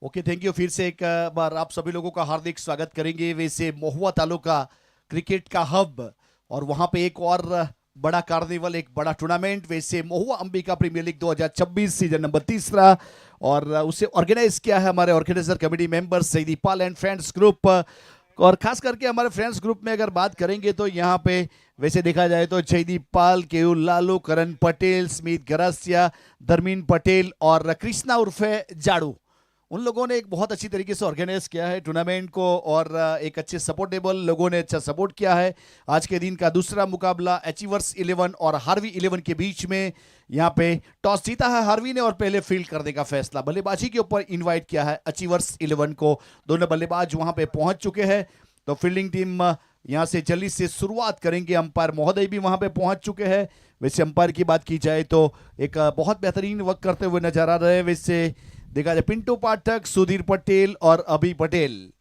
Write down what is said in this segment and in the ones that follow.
Okay, thank you. फिर से एक बार आप सभी लोगों का हार्दिक स्वागत करेंगे। वैसे महुआ तालुका क्रिकेट का हब, और वहां पे एक और बड़ा कार्निवल, एक बड़ा टूर्नामेंट, वैसे Mahua Ambika premier league 2026 season number तीसरा। और उसे ऑर्गेनाइज किया है हमारे organizer committee members Jaydeep Pal and friends group. और खास करके हमारे फ्रेंड्स ग्रुप में अगर बात करेंगे तो यहाँ पे वैसे देखा जाए तो जयदीप पाल, केयूल लालू, करण पटेल, स्मित गरासिया, धर्मीन पटेल और कृष्णा उर्फे जाड़ू, उन लोगों ने एक बहुत अच्छी तरीके से ऑर्गेनाइज किया है टूर्नामेंट को। और एक अच्छे सपोर्टेबल लोगों ने अच्छा सपोर्ट किया है। आज के दिन का दूसरा मुकाबला अचीवर्स 11 और हार्वी 11 के बीच में। यहाँ पे टॉस जीता है हार्वी ने और पहले फील्ड करने का फैसला बल्लेबाजी के ऊपर इनवाइट किया है अचीवर्स 11 को। दोनों बल्लेबाज वहां पे पहुंच चुके हैं। तो फील्डिंग टीम यहाँ से जल्दी से शुरुआत करेंगे। अंपायर महोदय भी वहां पे पहुंच चुके हैं। वैसे अंपायर की बात की जाए तो एक बहुत बेहतरीन वर्क करते हुए नजर आ रहे हैं। वैसे देखा जाए पिंटू पाठक, सुधीर पटेल और अभी पटेल।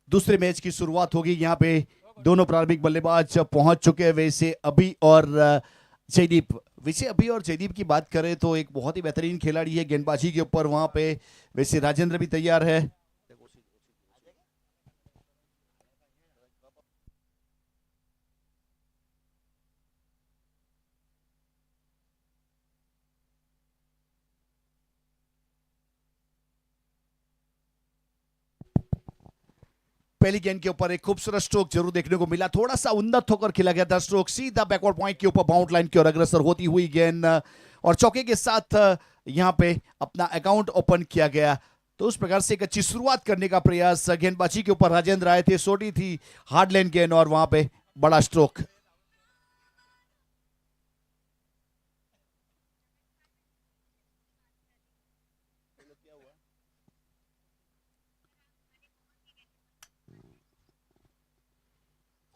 दूसरे मैच की शुरुआत होगी। यहाँ पे दोनों प्रारंभिक बल्लेबाज पहुंच चुके हैं। वैसे अभी और जयदीप, वैसे अभी और जयदीप की बात करें तो एक बहुत ही बेहतरीन खिलाड़ी है गेंदबाजी के ऊपर वहां पे। वैसे राजेंद्र भी तैयार है। पहली गेंद के ऊपर एक खूबसूरत स्ट्रोक जरूर देखने को मिला। थोड़ा सा उन्नत होकर खेला गया था स्ट्रोक, सीधा बैकवर्ड पॉइंट के ऊपर बाउंड लाइन की ओर अग्रसर होती हुई गेंद, और चौके के साथ यहां पे अपना अकाउंट ओपन किया गया। तो उस प्रकार से एक अच्छी शुरुआत करने का प्रयास गेंदबाजी के ऊपर राजेंद्र आए थे। छोटी थी हार्ड लाइन गेंद और वहां पे बड़ा स्ट्रोक।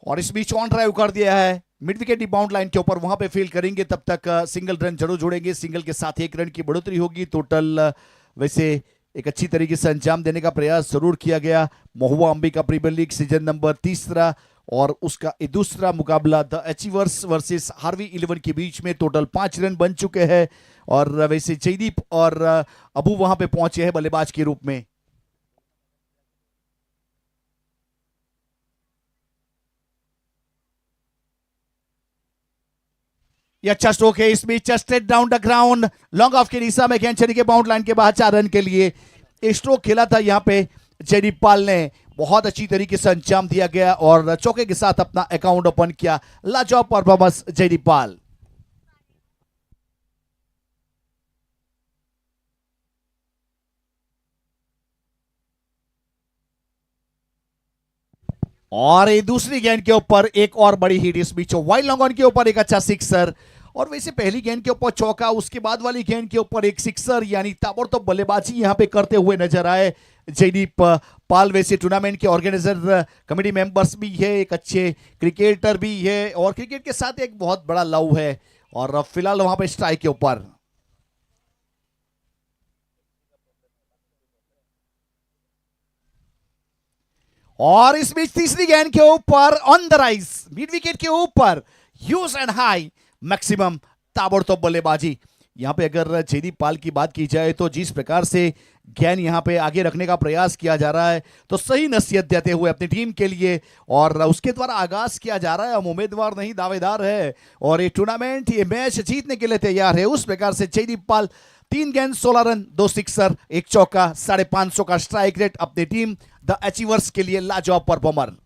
और इस बीच ऑन ड्राइव कर दिया है मिड विकेट बाउंड लाइन के ऊपर, वहां पे फील्ड करेंगे। तब तक सिंगल रन जरूर जोड़ेंगे। सिंगल के साथ एक रन की बढ़ोतरी होगी टोटल। वैसे एक अच्छी तरीके से अंजाम देने का प्रयास जरूर किया गया। Mahua Ambika premier league season number तीसरा और उसका दूसरा मुकाबला द अचीवर्स वर्सेस हार्वी 11 के बीच में। टोटल 5 रन बन चुके हैं। और वैसे जयदीप और अबू वहां पे पहुंचे हैं बल्लेबाज के रूप में। ये अच्छा स्ट्रोक है, इसमें straight down the ground, long off के दिशा में गेंद चली के बाउंड लाइन के बाहर 4 रन के लिए एक स्ट्रोक खेला था यहाँ पे जयदीप पाल ने। बहुत अच्छी तरीके से अंजाम दिया गया और चौके के साथ अपना अकाउंट ओपन किया। लाजवाब परफॉर्मेंस जयदीप पाल। और ये दूसरी गेंद के ऊपर एक और बड़ी हिट इस बीच, वाइड लॉन्ग ऑन के ऊपर एक अच्छा सिक्सर। और वैसे पहली गेंद के ऊपर चौका, उसके बाद वाली गेंद के ऊपर एक सिक्सर, यानी ताबड़तोड़ बल्लेबाजी यहां पे करते हुए नजर आए जयदीप पाल। वैसे टूर्नामेंट के ऑर्गेनाइजर कमेटी मेंबर्स भी है, एक अच्छे क्रिकेटर भी है और क्रिकेट के साथ एक बहुत बड़ा लव है। और फिलहाल वहां पे स्ट्राइक के ऊपर और इस बीच तीसरी गेंद के ऊपर on the rise mid wicket के ऊपर ह्यूज एंड हाई मैक्सिमम ताबड़तोड़ बल्लेबाजी। यहां पे अगर जयदीप पाल की बात की जाए तो जिस प्रकार से गेंद यहां पे आगे रखने का प्रयास किया जा रहा है तो सही नसीहत देते हुए अपनी टीम के लिए और उसके द्वारा आगाज किया जा रहा है। हम उम्मीदवार नहीं दावेदार है और ये टूर्नामेंट ये मैच जीतने के लिए तैयार है। उस प्रकार से जयदीप पाल 3 गेंद 16 रन 2 सिक्सर 1 चौका 550 का स्ट्राइक रेट अपनी टीम द अचीवर्स के लिए लाजवाब परफॉर्मर।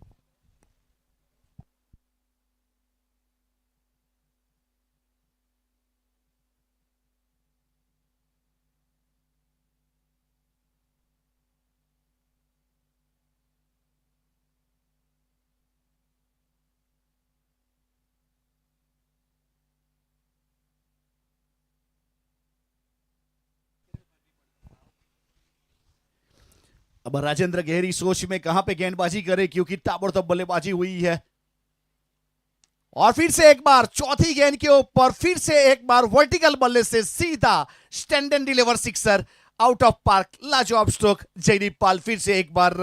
अब राजेंद्र गहरी सोच में कहां पे गेंदबाजी करे क्योंकि ताबड़तोड़ बल्लेबाजी हुई है। और फिर से एक बार चौथी गेंद के ऊपर फिर से एक बार वर्टिकल बल्ले से सीधा stand and deliver sixer out of park. लाजवाब स्ट्रोक जयदीप पाल फिर से एक बार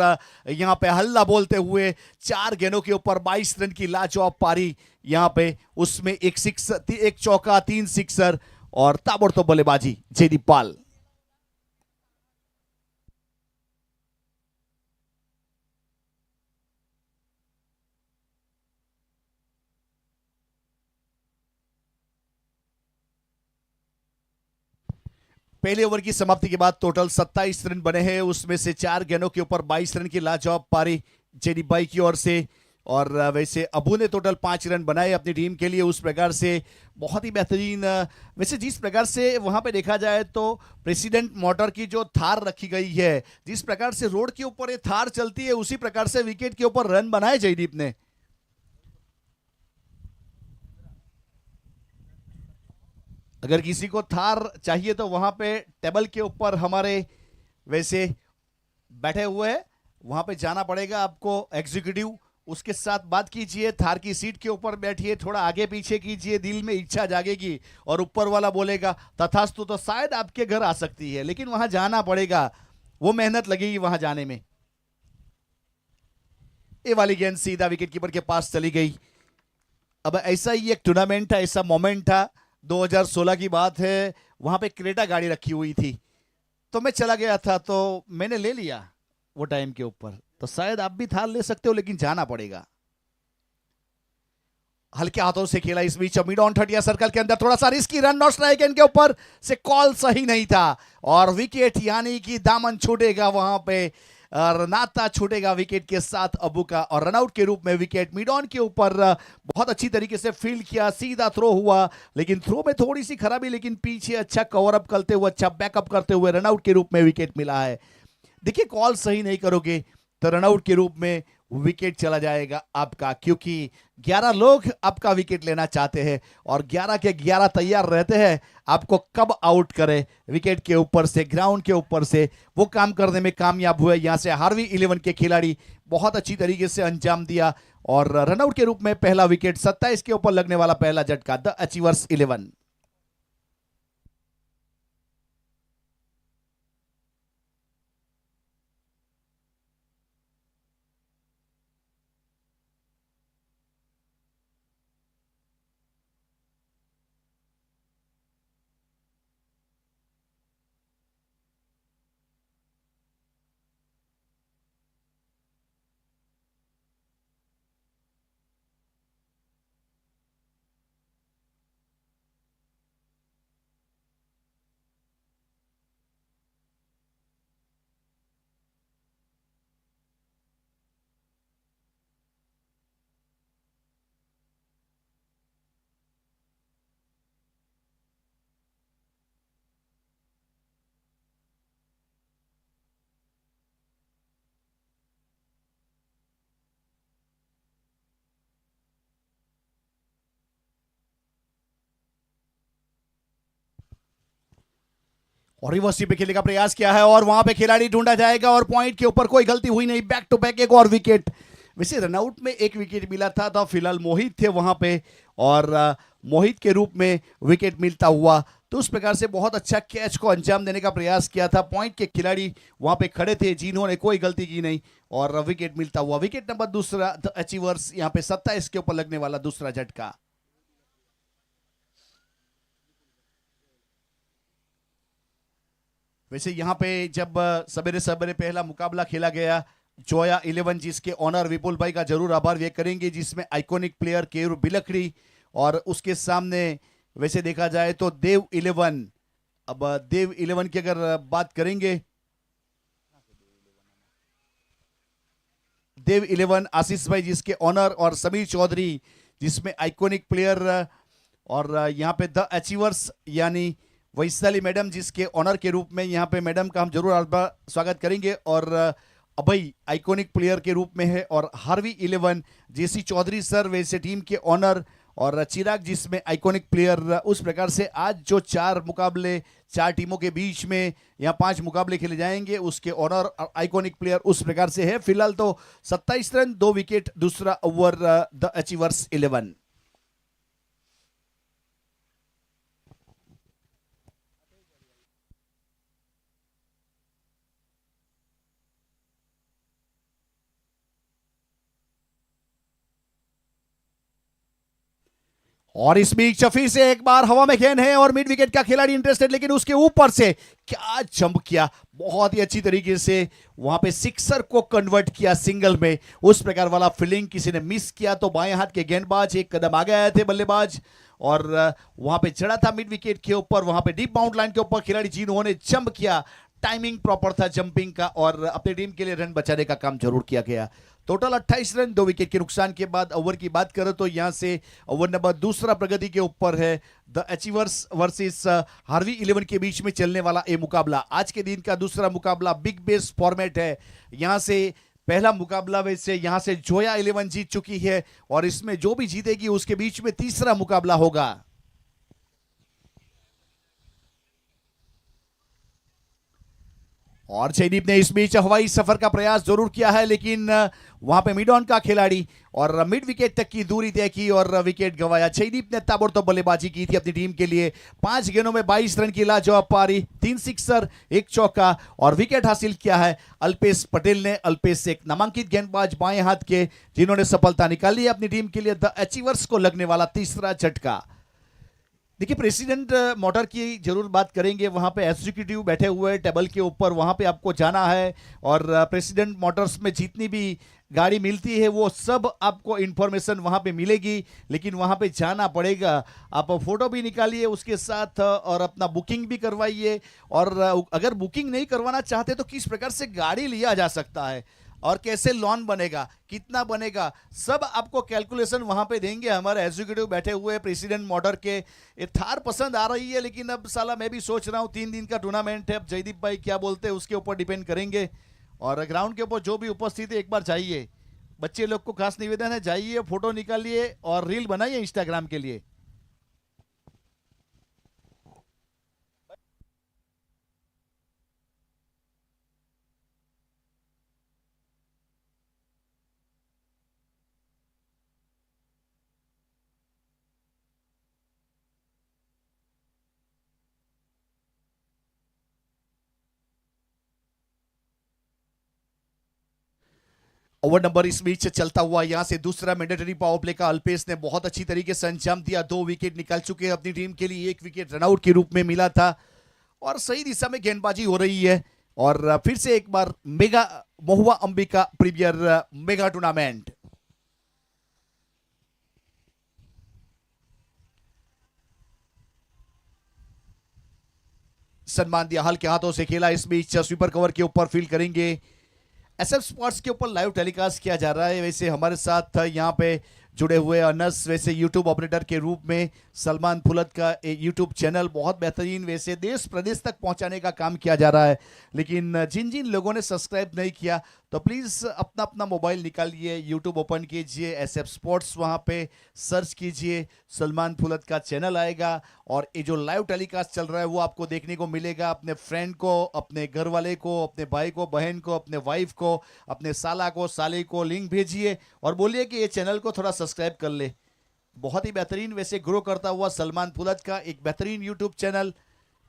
यहां पे हल्ला बोलते हुए 4 गेंदों के ऊपर 22 रन की लाजवाब पारी यहां पे, उसमें एक सिक्सर एक चौका 3 सिक्सर और ताबड़तोड़ बल्लेबाजी जयदीप पाल। पहले ओवर की समाप्ति के बाद टोटल 27 रन बने हैं, उसमें से 4 गेंदों के ऊपर 22 रन की लाजवाब पारी जेडी भाई की ओर से। और वैसे अबू ने टोटल 5 रन बनाए अपनी टीम के लिए। उस प्रकार से बहुत ही बेहतरीन, वैसे जिस प्रकार से वहां पे देखा जाए तो प्रेसिडेंट मोटर की जो थार रखी गई है, जिस प्रकार से रोड के ऊपर ये थार चलती है उसी प्रकार से विकेट के ऊपर रन बनाए जयदीप ने। अगर किसी को थार चाहिए तो वहां पे टेबल के ऊपर हमारे वैसे बैठे हुए हैं, वहां पे जाना पड़ेगा आपको एग्जीक्यूटिव, उसके साथ बात कीजिए, थार की सीट के ऊपर बैठिए, थोड़ा आगे पीछे कीजिए, दिल में इच्छा जागेगी और ऊपर वाला बोलेगा तथास्तु, तो शायद आपके घर आ सकती है, लेकिन वहां जाना पड़ेगा, वो मेहनत लगेगी वहां जाने में। ये वाली गेंद सीधा विकेट कीपर के पास चली गई। अब ऐसा ही एक टूर्नामेंट था, ऐसा मोमेंट था, 2016 की बात है, वहां पे क्रेटा गाड़ी रखी हुई थी तो मैं चला गया था तो मैंने ले लिया वो टाइम के ऊपर, तो शायद आप भी थाल ले सकते हो लेकिन जाना पड़ेगा। हल्के हाथों से खेला इस बीच, मिड ऑन 30 सर्कल के अंदर थोड़ा सा रिस्की रन नॉट स्ट्राइक के ऊपर से कॉल सही नहीं था और विकेट, यानी कि दामन छूटेगा वहां पे और नाता छूटेगा विकेट के साथ अबू का और रनआउट के रूप में विकेट मिड ऑन के ऊपर बहुत अच्छी तरीके से फील्ड किया, सीधा थ्रो हुआ लेकिन थ्रो में थोड़ी सी खराबी, लेकिन पीछे अच्छा कवर अप करते हुए, अच्छा बैकअप करते हुए रनआउट के रूप में विकेट मिला है। देखिए कॉल सही नहीं करोगे तो रनआउट के रूप में विकेट चला जाएगा आपका, क्योंकि 11 लोग आपका विकेट लेना चाहते हैं और 11 के 11 तैयार रहते हैं आपको कब आउट करे विकेट के ऊपर से, ग्राउंड के ऊपर से। वो काम करने में कामयाब हुए यहां से हार्वी 11 के खिलाड़ी, बहुत अच्छी तरीके से अंजाम दिया और रनआउट के रूप में पहला विकेट 27 के ऊपर लगने वाला पहला झटका द अचीवर्स 11। और रिवर्स पे खेलने का प्रयास किया है और वहां पे खिलाड़ी ढूंढा जाएगा और पॉइंट के ऊपर कोई गलती हुई नहीं, बैक टू बैक एक और विकेट। वैसे रनआउट में एक विकेट मिला था, तो फिलहाल मोहित थे वहां पे और मोहित के रूप में विकेट मिलता हुआ, तो उस प्रकार से बहुत अच्छा कैच को अंजाम देने का प्रयास किया था। पॉइंट के खिलाड़ी वहां पे खड़े थे जिन्होंने कोई गलती की नहीं और विकेट मिलता हुआ। विकेट नंबर दूसरा द अचीवर्स, यहां पे 27 के ऊपर लगने वाला दूसरा झटका। वैसे यहां पे जब सवेरे सवेरे पहला मुकाबला खेला गया, जोया 11 जिसके ऑनर विपुल भाई का जरूर आभार व्यक्त करेंगे, जिसमें आइकॉनिक प्लेयर केयूर बिलखड़ी और उसके सामने वैसे देखा जाए तो देव 11। अब देव 11 की अगर बात करेंगे, देव 11 आशीष भाई जिसके ऑनर और समीर चौधरी जिसमें आइकॉनिक प्लेयर, और यहां पे द अचीवर्स यानी वैशाली मैडम जिसके ऑनर के रूप में यहाँ पे मैडम का हम जरूर स्वागत करेंगे, और अभय आइकॉनिक प्लेयर के रूप में है, और हार्वी 11 जेसी चौधरी सर वैसे टीम के ऑनर, और चिराग जिसमें आइकॉनिक प्लेयर। उस प्रकार से आज जो 4 मुकाबले 4 टीमों के बीच में यहाँ 5 मुकाबले खेले जाएंगे, उसके ऑनर और आइकॉनिक प्लेयर उस प्रकार से है। फिलहाल तो 27 रन 2 विकेट दूसरा ओवर द अचीवर्स 11। और इस बीच फिर से एक बार हवा में गेंद है और मिड विकेट का खिलाड़ी इंटरेस्टेड, लेकिन उसके ऊपर से क्या जंप किया, बहुत ही अच्छी तरीके से वहां पे सिक्सर को कन्वर्ट किया सिंगल में। उस प्रकार वाला फील्डिंग किसी ने मिस किया तो बाएं हाथ के गेंदबाज एक कदम आगे आए थे बल्लेबाज, और वहां पे चढ़ा था मिड विकेट के ऊपर, वहां पे डीप बाउंड लाइन के ऊपर खिलाड़ी जिन्होंने जंप किया, टाइमिंग प्रॉपर था जंपिंग का और अपनी टीम के लिए रन बचाने का काम जरूर किया गया। टोटल 28 रन 2 विकेट के नुकसान के बाद ओवर की बात करें तो यहां से ओवर नंबर दूसरा प्रगति के ऊपर है। द अचीवर्स वर्सेस हार्वी 11 के बीच में चलने वाला ये मुकाबला आज के दिन का दूसरा मुकाबला बिग बेस फॉर्मेट है। यहां से पहला मुकाबला वैसे यहां से जोया 11 जीत चुकी है और इसमें जो भी जीतेगी उसके बीच में तीसरा मुकाबला होगा। और जयदीप ने इस बीच हवाई सफर का प्रयास जरूर किया है, लेकिन वहां पे मिड ऑन का खिलाड़ी और मिड विकेट तक की दूरी तय की और विकेट गंवाया। जयदीप ने ताबड़तोड़ बल्लेबाजी की थी अपनी टीम के लिए, 5 गेंदों में 22 रन की लाजवाब पारी, 3 सिक्सर 1 चौका और विकेट हासिल किया है अल्पेश पटेल ने। अल्पेश एक नामांकित गेंदबाज बाएं हाथ के जिन्होंने सफलता निकाली है अपनी टीम के लिए। द अचीवर्स को लगने वाला तीसरा झटका। देखिए प्रेसिडेंट मोटर की जरूर बात करेंगे, वहां पे एग्जीक्यूटिव बैठे हुए टेबल के ऊपर, वहां पे आपको जाना है और प्रेसिडेंट मोटर्स में जितनी भी गाड़ी मिलती है वो सब आपको इंफॉर्मेशन वहां पे मिलेगी, लेकिन वहां पे जाना पड़ेगा। आप फोटो भी निकालिए उसके साथ और अपना बुकिंग भी करवाइए, और अगर बुकिंग नहीं करवाना चाहते तो किस प्रकार से गाड़ी लिया जा सकता है और कैसे लोन बनेगा, कितना बनेगा, सब आपको कैलकुलेशन वहां पे देंगे हमारे एग्जीक्यूटिव बैठे हुए प्रेसिडेंट मोटर के। ये थार पसंद आ रही है, लेकिन अब साला मैं भी सोच रहा हूँ 3 दिन का टूर्नामेंट है, अब जयदीप भाई क्या बोलते हैं उसके ऊपर डिपेंड करेंगे। और ग्राउंड के ऊपर जो भी उपस्थित है एक बार जाइए, बच्चे लोग को खास निवेदन है, जाइए फोटो निकालिए और रील बनाइए इंस्टाग्राम के लिए। ओवर नंबर इस बीच चलता हुआ यहां से दूसरा मैंडेटरी पावर प्ले का अल्पेश ने बहुत अच्छी तरीके से अंजाम दिया, 2 विकेट निकाल चुके हैं अपनी टीम के लिए, 1 विकेट रनआउट के रूप में मिला था और सही दिशा में गेंदबाजी हो रही है। और फिर से एक बार मेगा महुआ अंबिका प्रीमियर मेगा टूर्नामेंट। सम्मान दिया, हल्के हाथों से खेला, इस बीच स्वीपर कवर के ऊपर फील्ड करेंगे। एसएफ स्पोर्ट्स के ऊपर लाइव टेलीकास्ट किया जा रहा है। वैसे हमारे साथ यहाँ पे जुड़े हुए अनस वैसे यूट्यूब ऑपरेटर के रूप में सलमान फुलत का एक यूट्यूब चैनल बहुत बेहतरीन वैसे देश प्रदेश तक पहुंचाने का काम किया जा रहा है। लेकिन जिन जिन लोगों ने सब्सक्राइब नहीं किया तो प्लीज़ अपना अपना मोबाइल निकालिए, यूट्यूब ओपन कीजिए, SF स्पोर्ट्स वहाँ पे सर्च कीजिए, सलमान फुलत का चैनल आएगा और ये जो लाइव टेलीकास्ट चल रहा है वो आपको देखने को मिलेगा। अपने फ्रेंड को, अपने घर वाले को, अपने भाई को, बहन को, अपने वाइफ को, अपने साला को, साले को लिंक भेजिए और बोलिए कि ये चैनल को थोड़ा सब्सक्राइब कर ले। बहुत ही बेहतरीन वैसे ग्रो करता हुआ सलमान फुलत का एक बेहतरीन यूट्यूब चैनल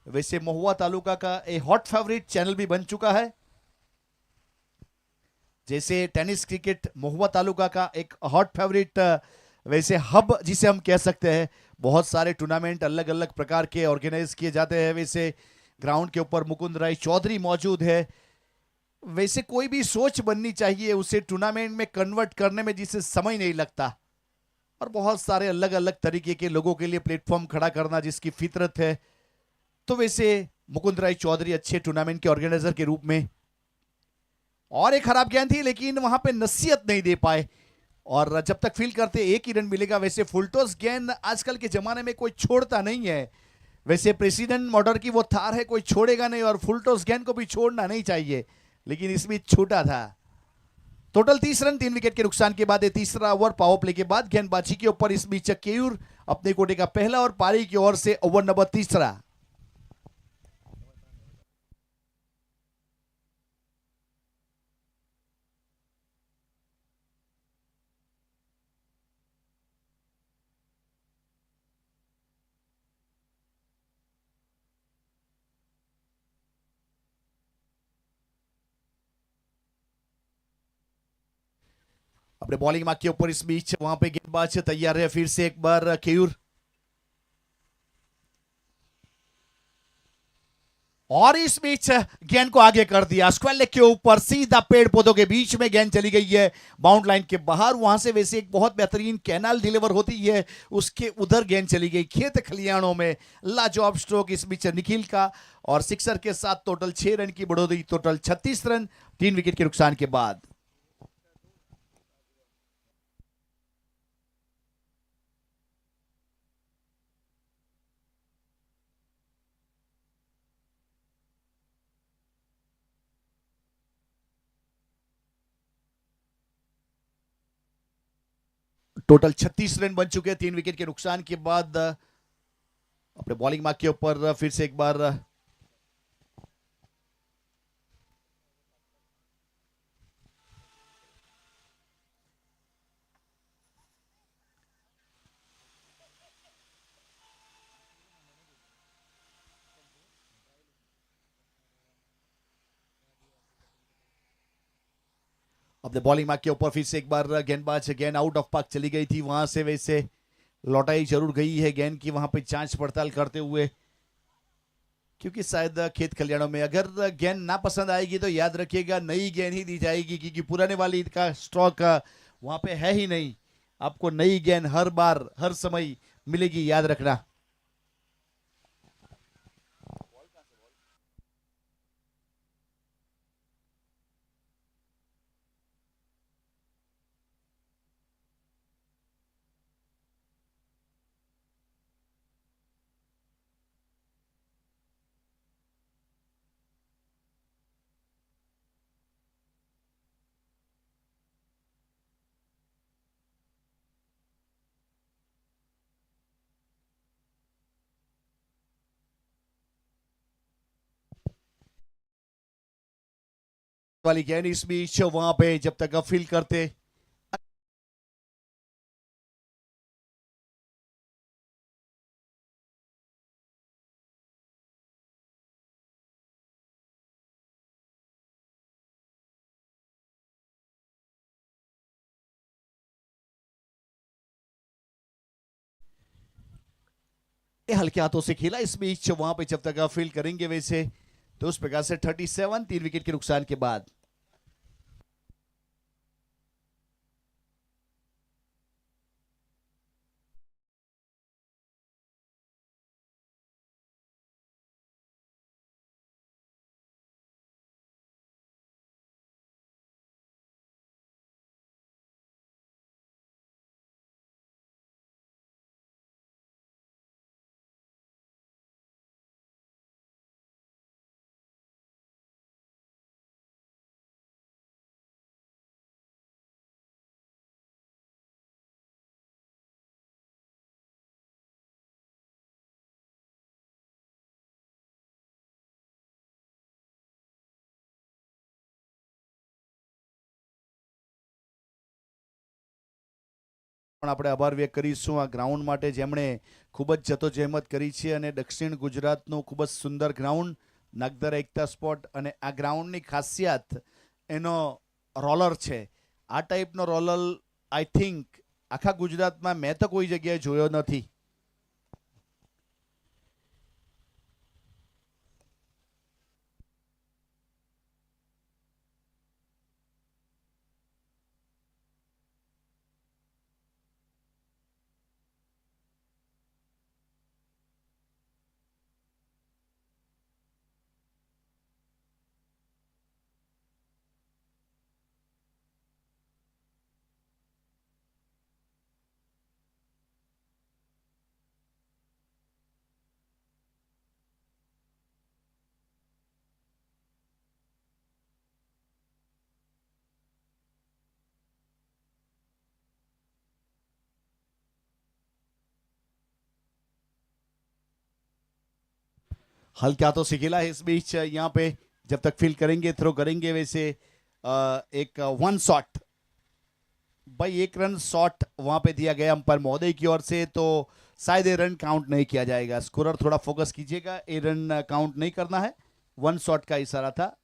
वैसे महुआ तालुका का एक हॉट फेवरेट चैनल भी बन चुका है। जैसे टेनिस क्रिकेट महुआ तालुका का एक हॉट फेवरेट वैसे हब जिसे हम कह सकते हैं। बहुत सारे टूर्नामेंट अलग अलग प्रकार के ऑर्गेनाइज किए जाते हैं। वैसे ग्राउंड के ऊपर मुकुंद राय चौधरी मौजूद है। वैसे कोई भी सोच बननी चाहिए उसे टूर्नामेंट में कन्वर्ट करने में जिसे समय नहीं लगता और बहुत सारे अलग अलग तरीके के लोगों के लिए प्लेटफॉर्म खड़ा करना जिसकी फितरत है। तो वैसे मुकुंद राय चौधरी अच्छे टूर्नामेंट के ऑर्गेनाइजर के रूप में और एक खराब गेंद थी लेकिन वहां पे नसीहत नहीं दे पाए और जब तक फील करते एक ही रन मिलेगा। वैसे फुलटॉस गेंद आजकल के जमाने में कोई छोड़ता नहीं है। वैसे प्रेसिडेंट मॉडल की वो थार है, कोई छोड़ेगा नहीं और फुलटॉस गेंद को भी छोड़ना नहीं चाहिए, लेकिन इसमें छूटा था। टोटल 30 रन 3 विकेट के नुकसान के बाद तीसरा ओवर पावर प्ले के बाद गेंदबाजी के ऊपर इस बीच केयूर अपने कोटे का पहला और पारी की ओर से ओवर नंबर तीसरा। अपने बॉलिंग मार्क के ऊपर इस बीच वहां पे गेंदबाज तैयार है फिर से एक बार केयूर और इस बीच गेंद को आगे कर दिया स्क्वायर लेग के ऊपर सीधा पेड़ पौधों के बीच में गेंद चली गई है बाउंड लाइन के बाहर। वहां से वैसे एक बहुत बेहतरीन कैनाल डिलीवर होती है उसके उधर गेंद चली गई खेत खलियानों में। लाजवाब स्ट्रोक इस बीच निखिल का और सिक्सर के साथ टोटल 6 रन की बढ़ोतरी, टोटल 36 रन 3 विकेट के नुकसान के बाद। टोटल 36 रन बन चुके हैं 3 विकेट के नुकसान के बाद। अपने बॉलिंग मार्क के ऊपर फिर से एक बार अपने बॉलिंग मार्क के ऊपर फिर से एक बार गेंदबाज गेंद आउट ऑफ पार्क चली गई थी, वहां से वैसे लौटाई जरूर गई है गेंद की वहां पे जांच पड़ताल करते हुए, क्योंकि शायद खेत खलियानों में अगर गेंद ना पसंद आएगी तो याद रखिएगा नई गेंद ही दी जाएगी, क्योंकि पुराने वाली का स्ट्रोक वहां पे है ही नहीं। आपको नई गेंद हर बार हर समय मिलेगी, याद रखना। वाली गेंद इस बीच वहां पे जब तक फील करते हल्के हाथों से खेला इस बीच वहां पे जब तक फील करेंगे वैसे, तो उस प्रकार से 37 3 विकेट के नुकसान के बाद। પણ આપણે આભાર વ્યક્ત કરીશું આ ગ્રાઉન્ડ માટે જેમણે ખૂબ જ જતોજહેમત કરી છે અને દક્ષિણ ગુજરાતનું ખૂબ જ સુંદર ગ્રાઉન્ડ નાગદરા એકતા સ્પોટ અને આ ગ્રાઉન્ડની ખાસિયત એનો રોલર છે. આ ટાઈપનો રોલર આઈ થિંક આખા ગુજરાતમાં મેં તો કોઈ જગ્યાએ જોયો નથી. हल्का तो सिखिला है इस बीच यहाँ पे जब तक फील करेंगे थ्रो करेंगे वैसे एक वन शॉट भाई एक रन शॉट वहां पे दिया गया अंपायर महोदय की ओर से तो शायद ये रन काउंट नहीं किया जाएगा. स्कोरर थोड़ा फोकस कीजिएगा, ये रन काउंट नहीं करना है. वन शॉट का इशारा था.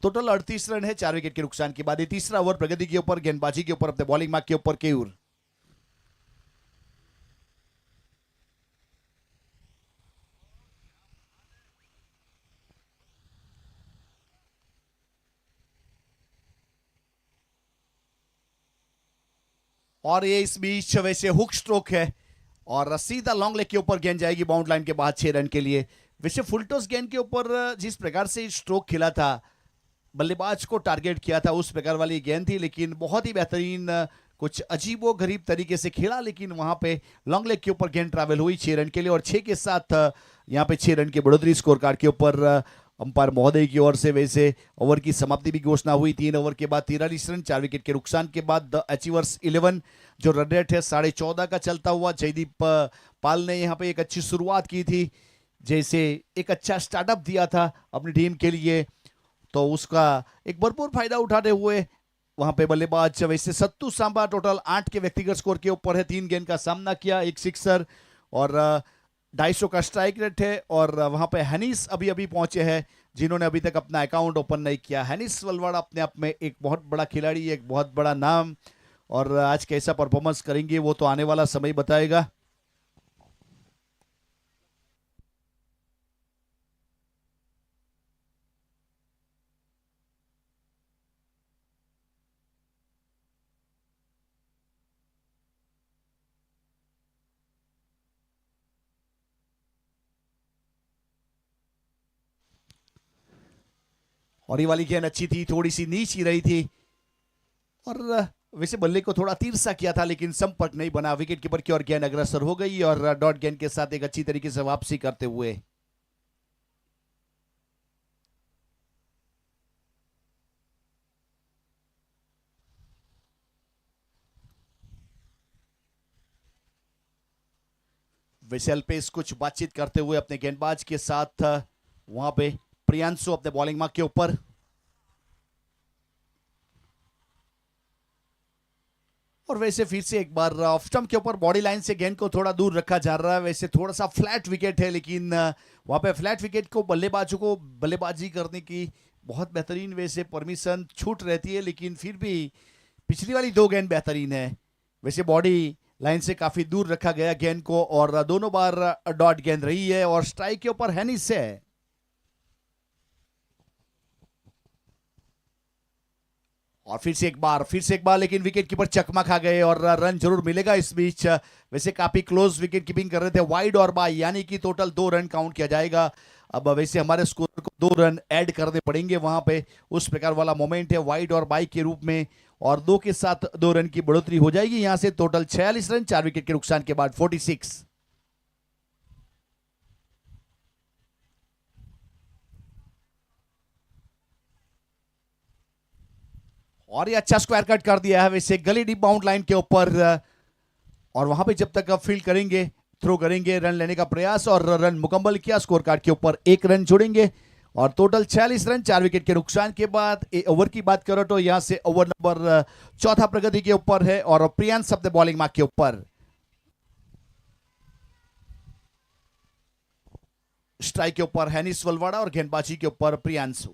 टोटल 38 रन है 4 विकेट के नुकसान के बाद. ये तीसरा ओवर प्रगति के ऊपर, गेंदबाजी के ऊपर, अपने बॉलिंग मार्क के ऊपर केयूर. और ये इस बीच वैसे हुक स्ट्रोक है और सीधा लॉन्ग लेग के ऊपर गेंद जाएगी बाउंड लाइन के बाद 6 रन के लिए. वैसे फुल टॉस गेंद के ऊपर जिस प्रकार से स्ट्रोक खेला था, बल्लेबाज को टारगेट किया था, उस प्रकार वाली गेंद थी, लेकिन बहुत ही बेहतरीन कुछ अजीबो गरीब तरीके से खेला. लेकिन वहां पे लॉन्ग लेग के ऊपर गेंद ट्रैवल हुई 6 रन के लिए और 6 के साथ यहां पे 6 रन की बढ़ोतरी स्कोर कार्ड के ऊपर अंपायर महोदय की ओर से. वैसे ओवर की समाप्ति भी घोषणा हुई 3 ओवर के बाद 43 रन 4 विकेट के नुकसान के बाद. द अचीवर्स 11 जो रन रेट है 14.5 का चलता हुआ. जयदीप पाल ने यहाँ पे एक अच्छी शुरुआत की थी, जैसे एक अच्छा स्टार्टअप दिया था अपनी टीम के लिए, तो उसका एक भरपूर फायदा उठाते हुए वहां पे बल्लेबाज वैसे सत्तू सांबा टोटल 8 के व्यक्तिगत स्कोर के ऊपर है. 3 गेंद का सामना किया, एक सिक्सर और 250 का स्ट्राइक रेट है. और वहां पे हनीस अभी अभी पहुंचे हैं जिन्होंने अभी तक अपना अकाउंट ओपन नहीं किया. हनीस वलवाड़ा अपने आप में एक बहुत बड़ा खिलाड़ी, एक बहुत बड़ा नाम, और आज कैसा परफॉर्मेंस करेंगे वो तो आने वाला समय बताएगा. और ये वाली गेंद अच्छी थी, थोड़ी सी नीची रही थी और वैसे बल्ले को थोड़ा तिरछा किया था, लेकिन संपर्क नहीं बना. विकेट कीपर की ओर गेंद अग्रसर हो गई और डॉट गेंद के साथ एक अच्छी तरीके से वापसी करते हुए. वैसे अल्पेश कुछ बातचीत करते हुए अपने गेंदबाज के साथ वहां पे प्रियांशु अपने बॉलिंग मार्क के ऊपर. और वैसे फिर से एक बार ऑफ स्टंप के ऊपर बॉडी लाइन से गेंद को थोड़ा दूर रखा जा रहा है. वैसे थोड़ा सा फ्लैट विकेट है, लेकिन वहां पे फ्लैट विकेट को बल्लेबाजों को बल्लेबाजी करने की बहुत बेहतरीन वैसे परमिशन छूट रहती है, लेकिन फिर भी पिछली वाली 2 गेंद बेहतरीन है. वैसे बॉडी लाइन से काफी दूर रखा गया गेंद को और दोनों बार डॉट गेंद रही है और स्ट्राइक के ऊपर हैनिस से. और फिर से एक बार लेकिन विकेट कीपर चकमा खा गए और रन जरूर मिलेगा इस बीच. वैसे काफी क्लोज विकेट कीपिंग कर रहे थे, वाइड और बाय, यानी कि टोटल 2 रन काउंट किया जाएगा. अब वैसे हमारे स्कोर को 2 रन ऐड करने पड़ेंगे, वहां पे उस प्रकार वाला मोमेंट है वाइड और बाय के रूप में, और 2 के साथ 2 रन की बढ़ोतरी हो जाएगी. यहां से टोटल 46 रन 4 विकेट के नुकसान के बाद 46. और ये अच्छा स्क्वायर कट कर दिया है वैसे गली डीप बाउंड लाइन के ऊपर. और वहां पे जब तक फील्ड करेंगे, थ्रो करेंगे, रन लेने का प्रयास और रन मुकम्मल किया. स्कोर कार्ड के ऊपर 1 रन जोड़ेंगे और टोटल 46 रन 4 विकेट के नुकसान के बाद ओवर की बात करो तो यहां से ओवर नंबर चौथा प्रगति के ऊपर है और प्रियांश अपने बॉलिंग मार्क के ऊपर। स्ट्राइक के ऊपर हैनिस वलवाड़ा और गेंदबाजी के ऊपर प्रियांशु।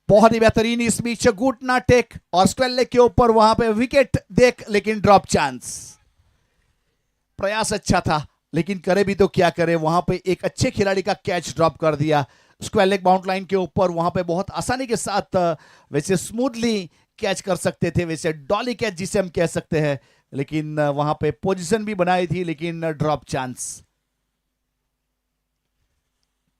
बहुत ही बेहतरीन इस बीच घुटना टेक और स्क्वेयर लेग के ऊपर वहां पे विकेट देख लेकिन ड्रॉप चांस। प्रयास अच्छा था लेकिन करे भी तो क्या करे, वहां पे एक अच्छे खिलाड़ी का कैच ड्रॉप कर दिया स्क्वेयर लेग बाउंड लाइन के ऊपर। वहां पे बहुत आसानी के साथ वैसे स्मूथली कैच कर सकते थे, वैसे डॉली कैच जिसे हम कह सकते हैं, लेकिन वहां पे पोजीशन भी बनाई थी लेकिन ड्रॉप चांस।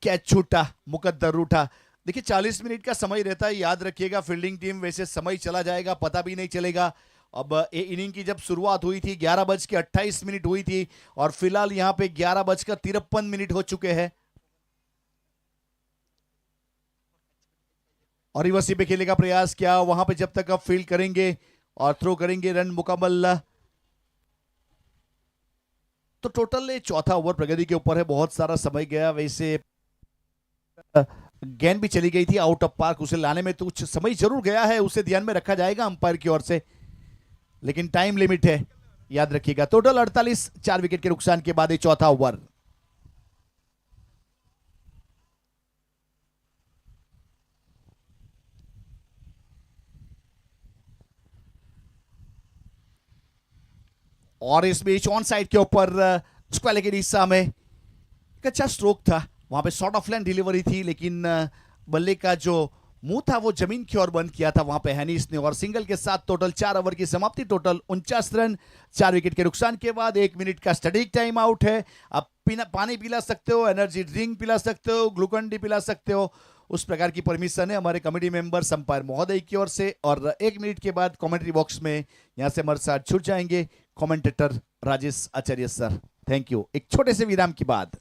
कैच छूटा, मुकद्दर रूठा। देखिए 40 मिनट का समय रहता है, याद रखिएगा फील्डिंग टीम वैसे समय चला जाएगा पता भी नहीं चलेगा। अब ये इनिंग की जब शुरुआत हुई थी 11:28 हुई थी और फिलहाल यहां पे 11:53 हो चुके हैं। और रिवर्सी पे खेलने का प्रयास किया, वहां पे जब तक आप फील्ड करेंगे और थ्रो करेंगे रन मुकम्मल। तो टोटल चौथा ओवर प्रगति के ऊपर है, बहुत सारा समय गया। वैसे गेंद भी चली गई थी आउट ऑफ पार्क, उसे लाने में तो कुछ समय जरूर गया है, उसे ध्यान में रखा जाएगा अंपायर की ओर से, लेकिन टाइम लिमिट है याद रखिएगा। टोटल 48 4 विकेट के नुकसान के बाद चौथा ओवर। और इस बीच ऑन साइड के ऊपर स्क्वायर के दिशा में एक अच्छा स्ट्रोक था, वहां पे शॉर्ट ऑफ लाइन डिलीवरी थी लेकिन बल्ले का जो मुंह था वो जमीन की ओर बंद किया था वहां पे हैनिस ने। और सिंगल के साथ टोटल 4 ओवर की समाप्ति, टोटल 49 रन 4 विकेट के नुकसान के बाद 1 मिनट का स्टैटिक टाइम आउट है। आप पानी पिला सकते हो, एनर्जी ड्रिंक पिला सकते हो, ग्लूकन डी पिला सकते हो, उस प्रकार की परमिशन है हमारे कमेटी मेंबर अंपायर महोदय की ओर से। और 1 मिनट के बाद कमेंट्री बॉक्स में यहां से हमारे साथ छूट जाएंगे commentator Rajesh Acharya sir. Thank you. एक छोटे से विराम के बाद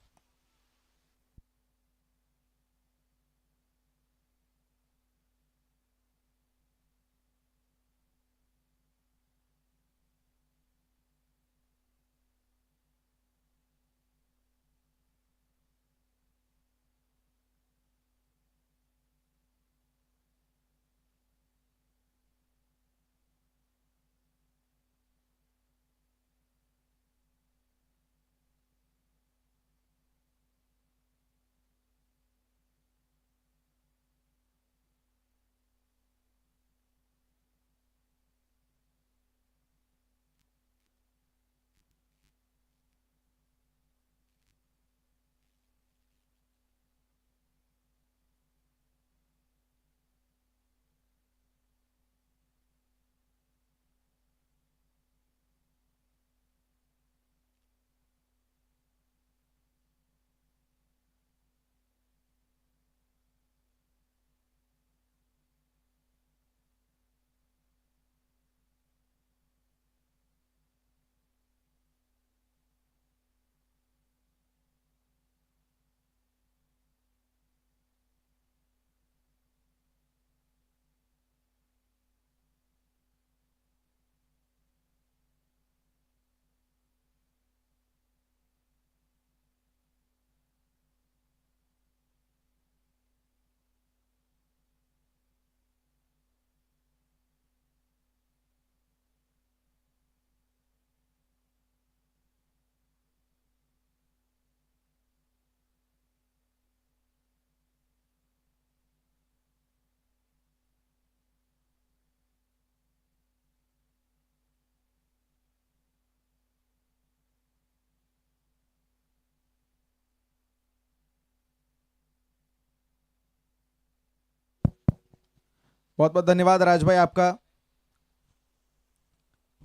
बहुत बहुत धन्यवाद राज भाई आपका।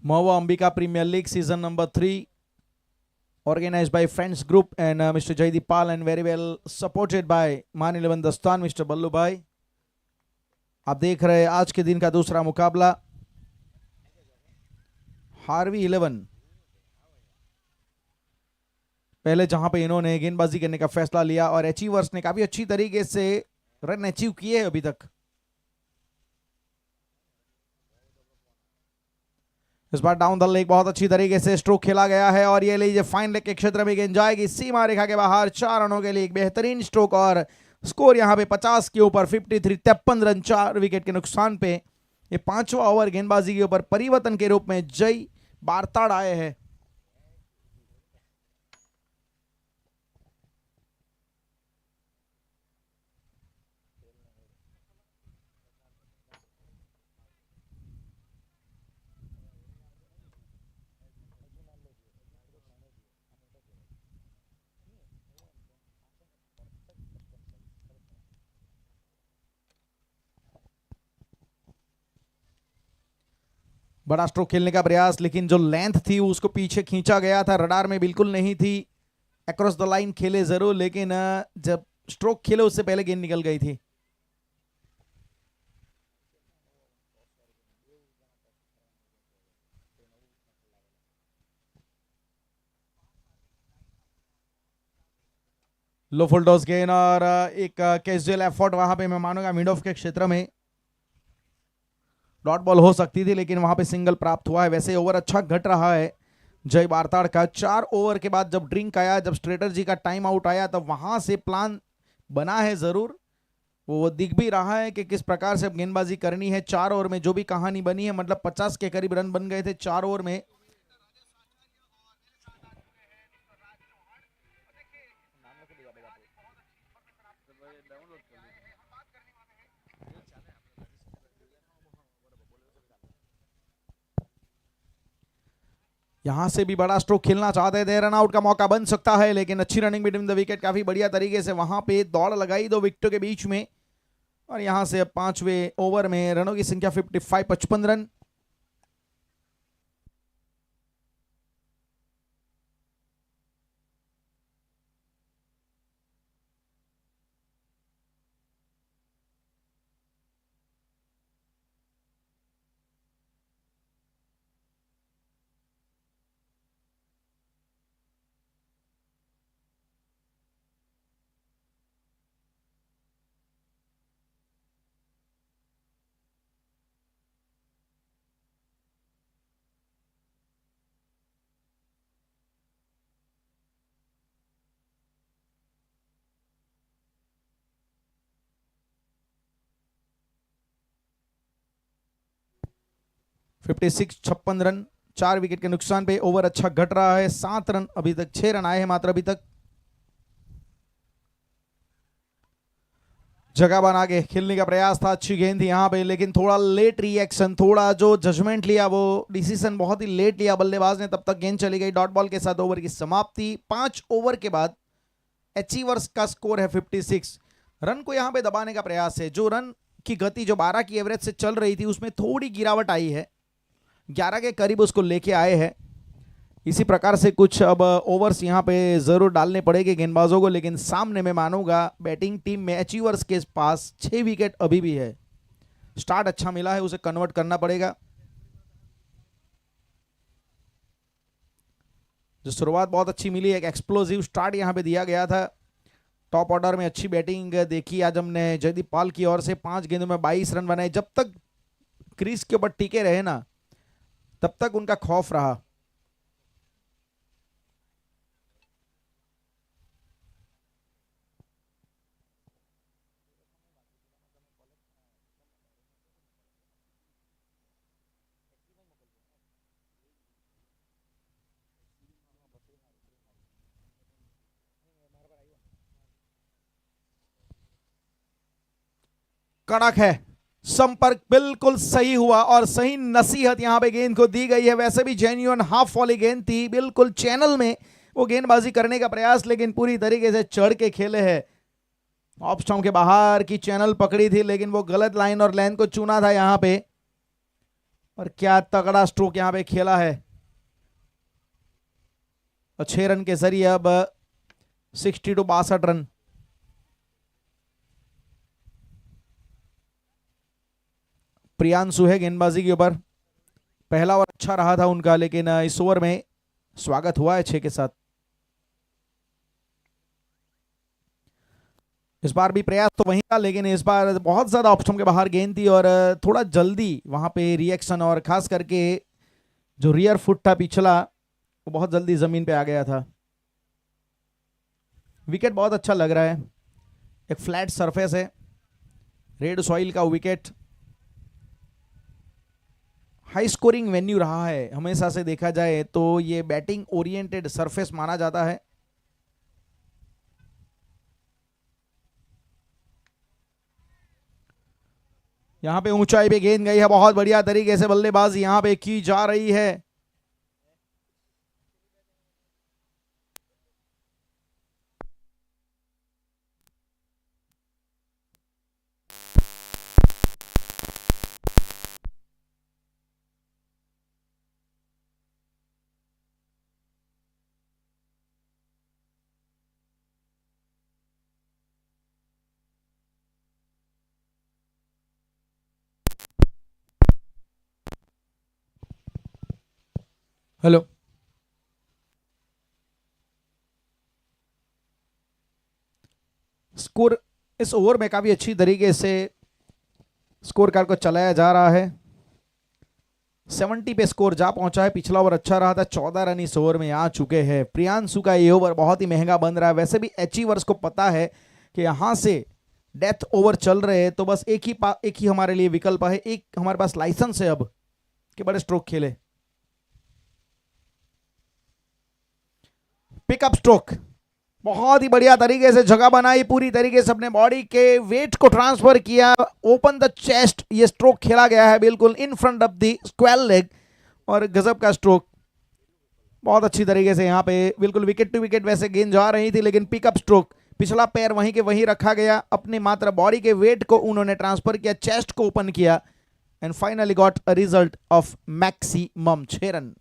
Mahua Ambika premier league season number 3 organized by Friends Group and Mr. Jaideep Pal and very well supported by Man 11 Dastan Mr. बल्लू भाई। आप देख रहे हैं आज के दिन का दूसरा मुकाबला हार्वी 11। पहले जहां पे इन्होंने गेंदबाजी करने का फैसला लिया और अचीवर्स ने काफी अच्छी तरीके से रन अचीव किए हैं अभी तक। इस बार डाउन द लेग बहुत अच्छी तरीके से स्ट्रोक खेला गया है और ये लीजिए फाइन लेग के क्षेत्र में गेंद जाएगी सीमा रेखा के बाहर। 4 रनों के लिए एक बेहतरीन स्ट्रोक और स्कोर यहां पे 50 के ऊपर 53, 53 रन 4 विकेट के नुकसान पे। ये 5वां ओवर गेंदबाजी के ऊपर परिवर्तन के रूप में जय बारताड़ आए हैं। बड़ा स्ट्रोक खेलने का प्रयास, लेकिन जो लेंथ थी उसको पीछे खींचा गया था, रडार में बिल्कुल नहीं थी। अक्रॉस द लाइन खेले जरूर, लेकिन जब स्ट्रोक खेले उससे पहले गेंद निकल गई थी। लो फुल टॉस गेंद और एक कैजुअल एफर्ट वहां पे मैं मानूंगा मिड ऑफ के क्षेत्र में डॉट बॉल हो सकती थी, लेकिन वहां पे सिंगल प्राप्त हुआ है। वैसे ओवर अच्छा घट रहा है जय बारताड़ का। 4 ओवर के बाद जब ड्रिंक आया, जब स्ट्रेटर्जी का टाइम आउट आया, तब वहां से प्लान बना है जरूर, वो दिख भी रहा है कि किस प्रकार से अब गेंदबाजी करनी है। 4 ओवर में जो भी कहानी बनी है, मतलब 50 के करीब रन बन गए थे 4 ओवर में। यहां से भी बड़ा स्ट्रोक खेलना चाहते थे, रन आउट का मौका बन सकता है, लेकिन अच्छी रनिंग बिटवीन द विकेट, काफी बढ़िया तरीके से वहां पे दौड़ लगाई 2 विकेटों के बीच में। और यहां से अब 5वें ओवर में रनों की संख्या 55, 55 रन। फिफ्टी 56 रन 4 विकेट के नुकसान पे। ओवर अच्छा घट रहा है, 7 रन अभी तक, 6 रन आए हैं मात्र अभी तक। जगह बना के खेलने का प्रयास था, अच्छी गेंद थी यहां पे, लेकिन थोड़ा लेट रिएक्शन, थोड़ा जो जजमेंट लिया वो डिसीजन बहुत ही लेट लिया बल्लेबाज ने। तब तक गेंद चली गई। डॉट बॉल के साथ ओवर की समाप्ति। 5 ओवर के बाद अचीवर्स का स्कोर है 56 रन को यहां पे दबाने का प्रयास है। जो रन की गति जो 12 की एवरेज से चल रही थी उसमें थोड़ी गिरावट आई है, 11 के करीब उसको लेके आए हैं। इसी प्रकार से कुछ अब ओवर्स यहां पे जरूर डालने पड़ेंगे गेंदबाजों को, लेकिन सामने मैं मानूंगा बैटिंग टीम में अचीवर्स के पास 6 विकेट अभी भी है। स्टार्ट अच्छा मिला है, उसे कन्वर्ट करना पड़ेगा। जो शुरुआत बहुत अच्छी मिली, एक एक्सप्लोसिव स्टार्ट यहां पे दिया गया था। टॉप ऑर्डर में अच्छी बैटिंग देखी आज हमने जयदीप पाल की ओर से। 5 गेंदों में 22 रन बनाए। जब तक क्रीज के ऊपर टिके रहे ना, तब तक उनका खौफ रहा। कड़क है, संपर्क बिल्कुल सही हुआ और सही नसीहत यहां पे गेंद को दी गई है। वैसे भी जेन्युइन हाफ वॉली गेंद थी, बिल्कुल चैनल में वो गेंदबाजी करने का प्रयास, लेकिन पूरी तरीके से चढ़ के खेले हैं। ऑफ स्टंप के बाहर की चैनल पकड़ी थी, लेकिन वो गलत लाइन और लेंथ को चुना था यहां पे। और क्या तगड़ा स्ट्रोक यहां पे खेला है। और 6 रन के जरिए अब 62 62 रन। प्रियांशु है गेंदबाजी के ऊपर। पहला ओवर अच्छा रहा था उनका, लेकिन इस ओवर में स्वागत हुआ है 6 के साथ। इस बार भी प्रयास तो वही था, लेकिन इस बार बहुत ज्यादा ऑप्शन के बाहर गेंद थी और थोड़ा जल्दी वहां पे रिएक्शन, और खास करके जो रियर फुट था पिछला वो बहुत जल्दी जमीन पे आ गया था। विकेट बहुत अच्छा लग रहा है, एक फ्लैट सरफेस है, रेड सॉइल का विकेट। हाई स्कोरिंग वेन्यू रहा है हमेशा से, देखा जाए तो ये बैटिंग ओरिएंटेड सरफेस माना जाता है। यहां पे ऊंचाई पे गेंद गई है, बहुत बढ़िया तरीके से बल्लेबाजी यहां पे की जा रही है। हेलो, स्कोर इस ओवर में काफी अच्छी तरीके से स्कोर कार्ड को चलाया जा रहा है। 70 पे स्कोर जा पहुंचा है। पिछला ओवर अच्छा रहा था, 14 रन इस ओवर में आ चुके हैं। प्रियांशु का ये ओवर बहुत ही महंगा बन रहा है। वैसे भी अचीवर्स को पता है कि यहां से डेथ ओवर चल रहे हैं, तो बस एक ही हमारे लिए विकल्प है, एक हमारे पास लाइसेंस है अब कि बड़े स्ट्रोक खेले। पिकअप स्ट्रोक बहुत ही बढ़िया तरीके से जगह बनाई, पूरी तरीके से अपने बॉडी के वेट को ट्रांसफर किया, ओपन द चेस्ट, ये स्ट्रोक खेला गया है बिल्कुल in front of the square leg, और गजब का स्ट्रोक बहुत अच्छी तरीके से यहाँ पे बिल्कुल विकेट टू विकेट वैसे गेंद जा रही थी, लेकिन पिकअप स्ट्रोक, पिछला पैर वहीं के वहीं रखा गया, अपने मात्र बॉडी के वेट को उन्होंने ट्रांसफर किया, चेस्ट को ओपन किया, and finally got a result of maximum 6 run,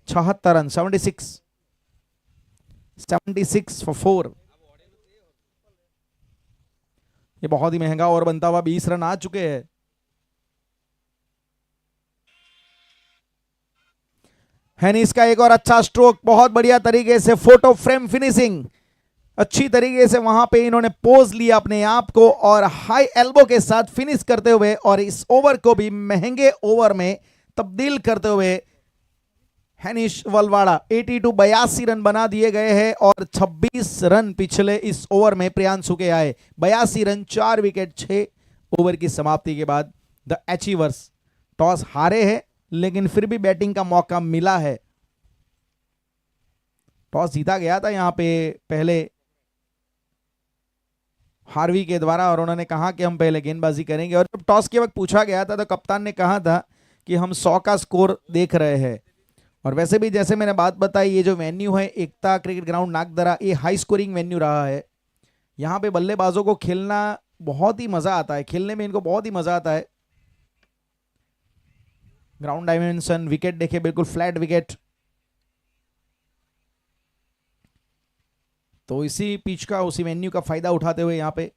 76 run, 76 for 4। ये बहुत ही महंगा और बनता हुआ 20 रन आ चुके हैं। हैनिस का एक और अच्छा स्ट्रोक, बहुत बढ़िया तरीके से फोटो फ्रेम फिनिशिंग, अच्छी तरीके से वहां पे इन्होंने पोज लिया अपने आप को और हाई एल्बो के साथ फिनिश करते हुए, और इस ओवर को भी महंगे ओवर में तब्दील करते हुए हैनिश वलवाड़ा 82 रन बना दिए गए हैं, और 26 रन पिछले इस ओवर में प्रियांशु के आए। 82 रन, 4 विकेट, 6 ओवर की समाप्ति के बाद द अचीवर्स टॉस हारे हैं, लेकिन फिर भी बैटिंग का मौका मिला है। टॉस जीता गया था यहां पे पहले हार्वी के द्वारा, और उन्होंने कहा कि हम पहले गेंदबाजी करेंगे, और जब टॉस के वक्त पूछा गया था तो कप्तान ने कहा था कि हम 100 का स्कोर देख रहे हैं। और वैसे भी जैसे मैंने बात बताई, ये जो वेन्यू है एकता क्रिकेट ग्राउंड नागदरा, ये हाई स्कोरिंग वेन्यू रहा है। यहाँ पे बल्लेबाजों को खेलना बहुत ही मजा आता है, खेलने में इनको बहुत ही मजा आता है। ग्राउंड डायमेंशन, विकेट देखे बिल्कुल फ्लैट विकेट, तो इसी पिच का, उसी वेन्यू का फायदा उठाते हुए यहाँ पे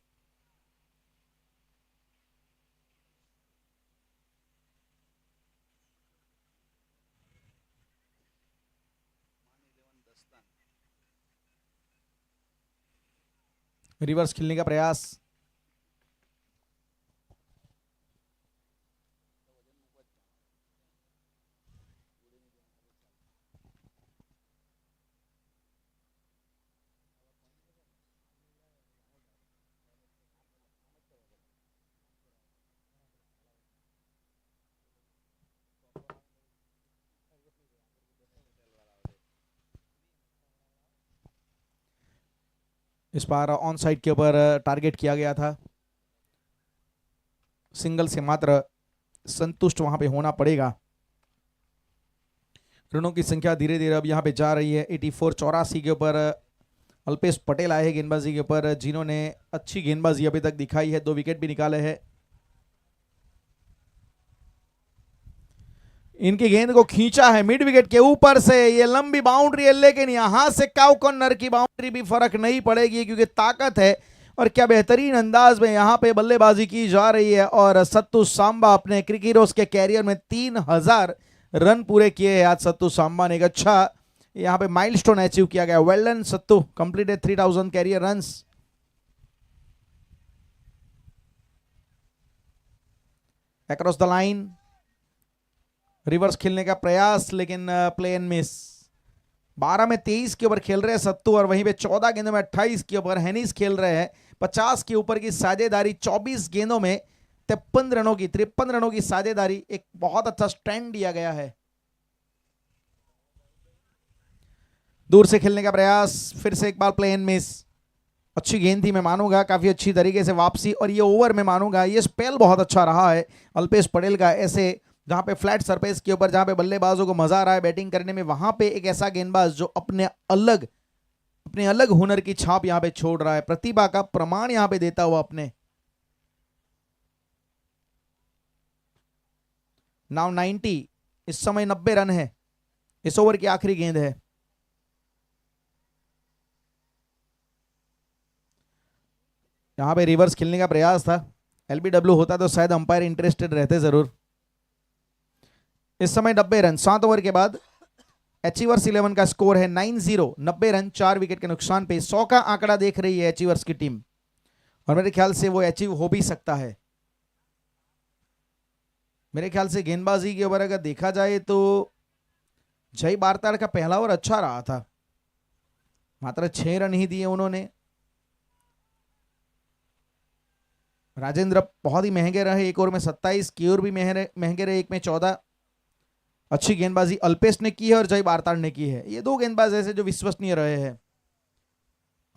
रिवर्स खेलने का प्रयास। इस बार ऑन साइड के ऊपर टारगेट किया गया था, सिंगल से मात्र संतुष्ट वहां पे होना पड़ेगा। रनों की संख्या धीरे धीरे अब यहाँ पे जा रही है। 84 के ऊपर अल्पेश पटेल आए हैं गेंदबाजी के ऊपर, जिन्होंने अच्छी गेंदबाजी अभी तक दिखाई है, 2 विकेट भी निकाले हैं। इनकी गेंद को खींचा है मिड विकेट के ऊपर से, ये लंबी बाउंड्री है, लेकिन यहां से काउ कॉर्नर की बाउंड्री भी फर्क नहीं पड़ेगी, क्योंकि ताकत है, और क्या बेहतरीन अंदाज में यहां पे बल्लेबाजी की जा रही है। और सत्तू सांबा अपने क्रिकेटर्स के कैरियर में 3000 रन पूरे किए हैं आज सत्तू सांबा ने। एक अच्छा यहां पे माइलस्टोन अचीव किया गया। Well done Sattu, completed 3000 career runs. Across the line, reverse खेलने का प्रयास, लेकिन प्ले एंड मिस। 12 में 23 के ओवर खेल रहे हैं सत्तू, और वहीं पे 14 गेंदों में 28 के ओवर हेनिस खेल रहे हैं। 50 के ऊपर की साझेदारी, 24 गेंदों में 53 रनों की साझेदारी। एक बहुत अच्छा स्टैंड दिया गया है। दूर से खेलने का प्रयास, फिर से एक बार प्ले एंड मिस। अच्छी गेंद थी, मैं मानूंगा, काफी अच्छी तरीके से वापसी, और ये ओवर में मानूंगा, ये स्पेल बहुत अच्छा रहा है अल्पेश पटेल का। ऐसे जहां पे फ्लैट सरफेस के ऊपर, जहां पे बल्लेबाजों को मजा आ रहा है बैटिंग करने में, वहां पे एक ऐसा गेंदबाज जो अपने अलग हुनर की छाप यहां पे छोड़ रहा है, प्रतिभा का प्रमाण यहां पे देता हुआ अपने। नाउ 90, इस समय 90 रन है। इस ओवर की आखिरी गेंद है। यहां पे रिवर्स खेलने का प्रयास था। एलबीडब्ल्यू होता तो शायद अंपायर इंटरेस्टेड रहते जरूर। इस समय 90 रन 7 ओवर के बाद। अचीवर्स 11 का स्कोर है 9-0। 90 रन 4 विकेट के नुकसान पे 100 का आंकड़ा देख रही है अचीवर्स की टीम, और मेरे ख्याल से वो अचीव हो भी सकता है। मेरे ख्याल से गेंदबाजी के ओवर अगर देखा जाए तो जय बारताड़ का पहला ओवर अच्छा रहा था, मात्र 6 रन ही दिए उन्होंने। राजेंद्र बहुत ही महंगे रहे, एक ओवर में 27, कियोर भी महंगे रहे, एक में 14। अच्छी गेंदबाजी अल्पेश ने की है और जय बारताड़ ने की है। ये दो गेंदबाज ऐसे जो विश्वसनीय रहे हैं,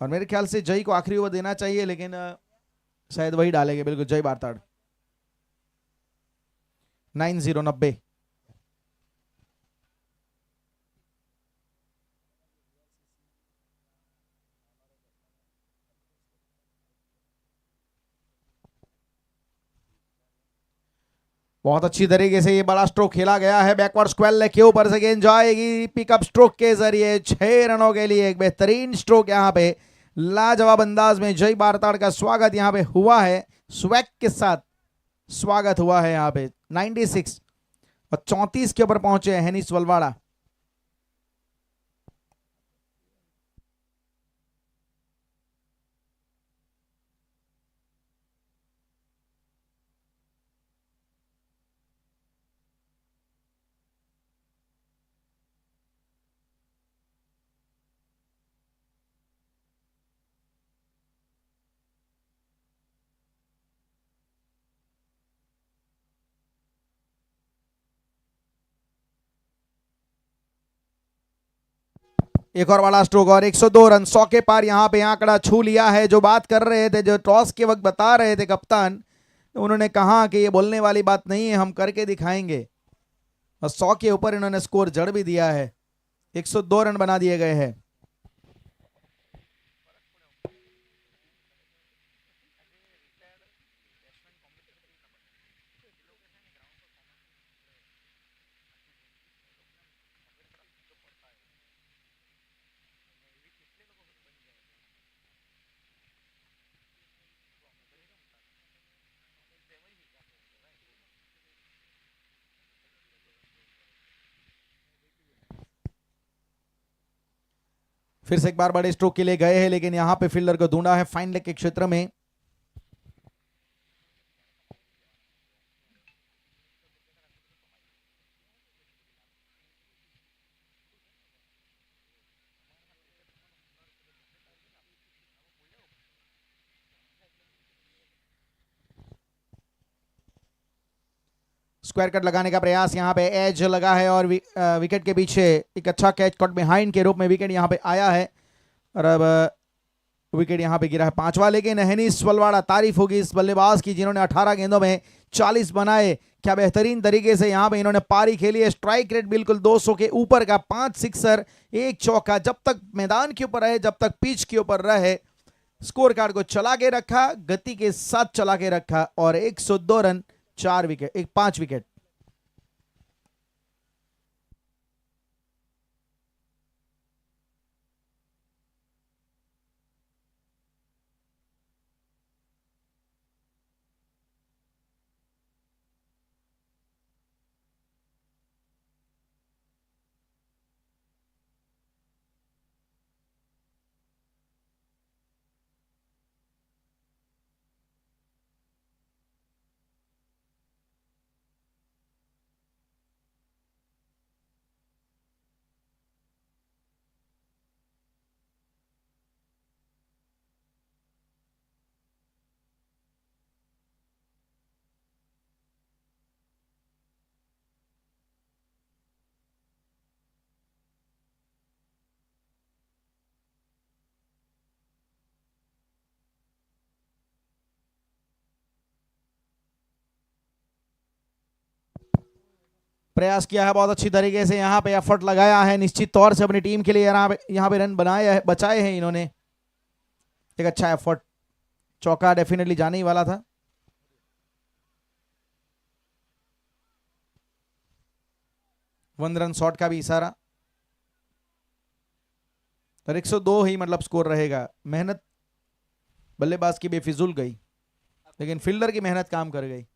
और मेरे ख्याल से जय को आखिरी ओवर देना चाहिए, लेकिन शायद वही डालेंगे, बिल्कुल जय बारताड़। 9-0, 90। बहुत अच्छी तरीके से ये बड़ा स्ट्रोक खेला गया है। बैकवर्ड स्क्वेयर लेग के ऊपर से गेंद जाएगी पिकअप स्ट्रोक के जरिए 6 रनों के लिए। एक बेहतरीन स्ट्रोक यहाँ पे लाजवाब अंदाज में जय बारताड़ का स्वागत यहाँ पे हुआ है, स्वैग के साथ स्वागत हुआ है यहाँ पे। 96 और 34 के ऊपर पहुंचे हैं हेनिस वलवाड़ा। एक और बड़ा स्ट्रोक और 102 रन, 100 के पार यहाँ पे आंकड़ा छू लिया है। जो बात कर रहे थे, जो टॉस के वक्त बता रहे थे कप्तान, उन्होंने कहा कि ये बोलने वाली बात नहीं है, हम करके दिखाएंगे, और 100 के ऊपर इन्होंने स्कोर जड़ भी दिया है। 102 रन बना दिए गए हैं। फिर से एक बार बड़े स्ट्रोक के लिए गए हैं, लेकिन यहां पे फील्डर को ढूंढा है फाइन लेग के क्षेत्र में। स्क्वायर कट लगाने का प्रयास, यहां पे एज लगा है, और विकेट के पीछे एक अच्छा कैच कट बिहाइंड के रूप में विकेट यहां पे आया है, और अब विकेट यहां पे गिरा है 5वां। लेकिन हेनिस वलवाड़ा, तारीफ होगी इस बल्लेबाज की जिन्होंने 18 गेंदों में 40 बनाए। क्या बेहतरीन तरीके से यहां पे इन्होंने पारी खेली है। स्ट्राइक रेट बिल्कुल 200 के ऊपर का, 5 सिक्सर 1 चौका, जब तक मैदान के ऊपर रहे, जब तक पिच के ऊपर रहे, स्कोर कार्ड को चला के रखा, गति के साथ चला के रखा, और 102 रन 4 विकेट, 5 विकेट। प्रयास किया है बहुत अच्छी तरीके से, यहाँ पे एफर्ट लगाया है, निश्चित तौर से अपनी टीम के लिए यहाँ पे रन बनाए है, बचाए हैं इन्होंने। एक अच्छा एफर्ट, चौका डेफिनेटली जाने ही वाला था। वन रन शॉट का भी इशारा, और 102 ही मतलब स्कोर रहेगा। मेहनत बल्लेबाज की बेफिजूल गई, लेकिन फील्डर की मेहनत काम कर गई।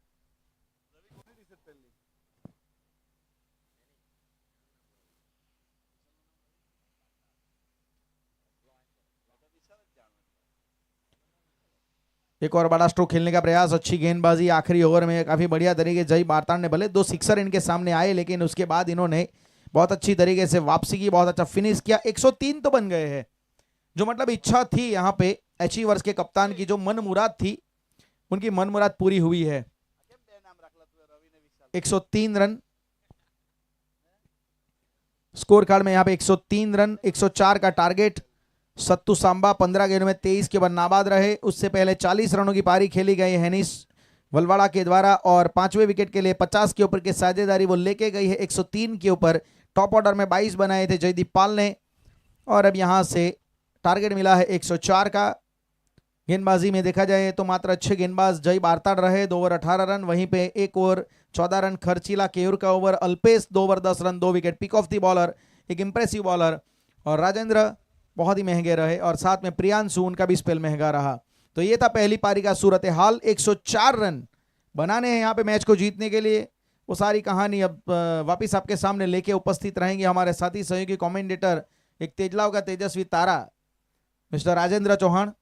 एक और बड़ा स्ट्रोक खेलने का प्रयास, अच्छी गेंदबाजी आखिरी ओवर में काफी बढ़िया तरीके से जय बारताड़ ने, भले 2 सिक्सर इनके सामने आए, लेकिन उसके बाद इन्होंने बहुत अच्छी तरीके से वापसी की, बहुत अच्छा फिनिश किया। 103 तो बन गए हैं, जो मतलब इच्छा थी यहाँ पे अचीवर्स के कप्तान की, जो मन मुराद थी, उनकी मन मुराद पूरी हुई है। 103 रन स्कोर कार्ड में, यहाँ पे 103 रन, 104 का टारगेट। सत्तू सांबा 15 गेंदों में 23 के बाद नाबाद रहे। उससे पहले 40 रनों की पारी खेली गई हैनिस वलवाड़ा के द्वारा, और 5वें विकेट के लिए 50 के ऊपर की साझेदारी वो लेके गई है 103 के ऊपर। टॉप ऑर्डर में 22 बनाए थे जयदीप पाल ने, और अब यहां से टारगेट मिला है 104 का। गेंदबाजी में देखा जाए तो मात्र अच्छे गेंदबाज जय बारताड़ रहे, 2 ओवर 18 रन, वहीं पे 1 ओवर 14 रन खर्चीला केयूर का over, Alpesh 2 over 10 run 2 wicket, pick of the bowler एक इंप्रेसिव बॉलर, और राजेंद्र बहुत ही महंगे रहे, और साथ में प्रियांशु उनका भी स्पेल महंगा रहा। तो ये था पहली पारी का सूरत हाल। 104 रन बनाने हैं यहाँ पे मैच को जीतने के लिए। वो सारी कहानी अब वापिस आपके सामने लेके उपस्थित रहेंगे हमारे साथी सहयोगी कमेंटेटर, एक तेजलाव का तेजस्वी तारा मिस्टर राजेंद्र चौहान।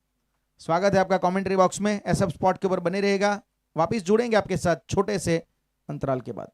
स्वागत है आपका कमेंट्री बॉक्स में, एसएफ स्पॉट के ऊपर बने रहेगा। वापिस जुड़ेंगे आपके साथ छोटे से अंतराल के बाद।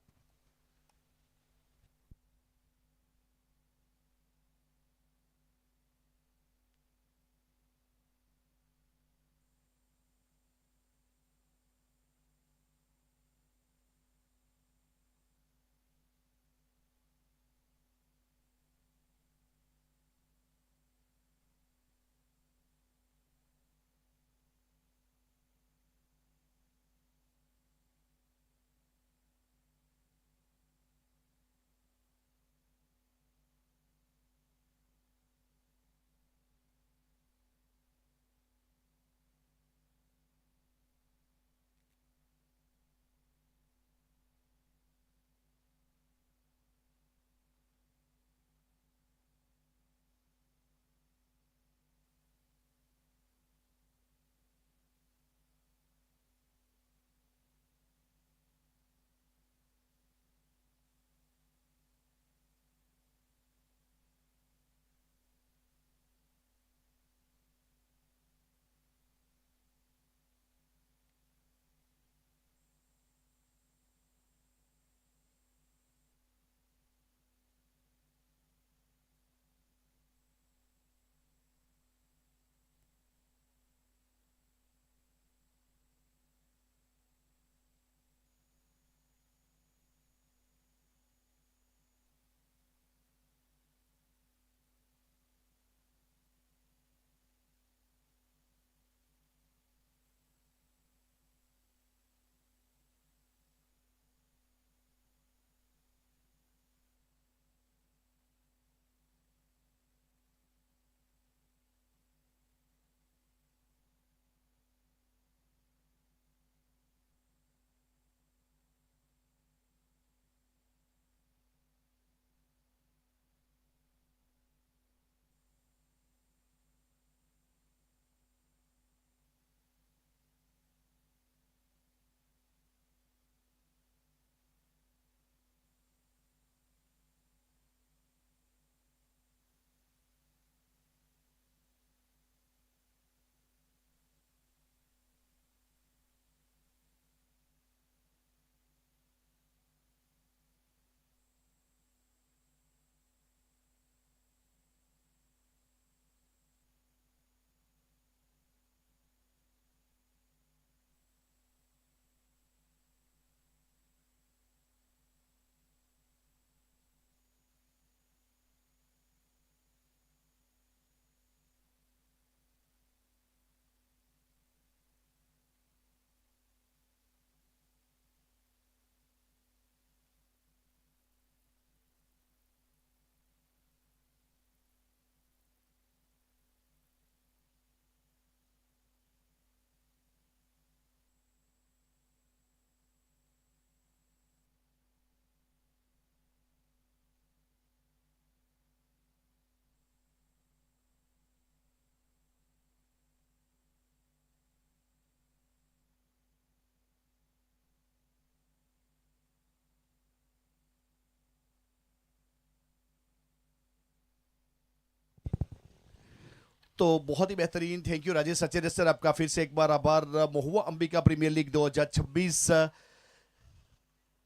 तो बहुत ही बेहतरीन, thank you Rajesh Acharya sir, आपका फिर से एक बार आभार। महुआ अंबिका प्रीमियर लीग 2026,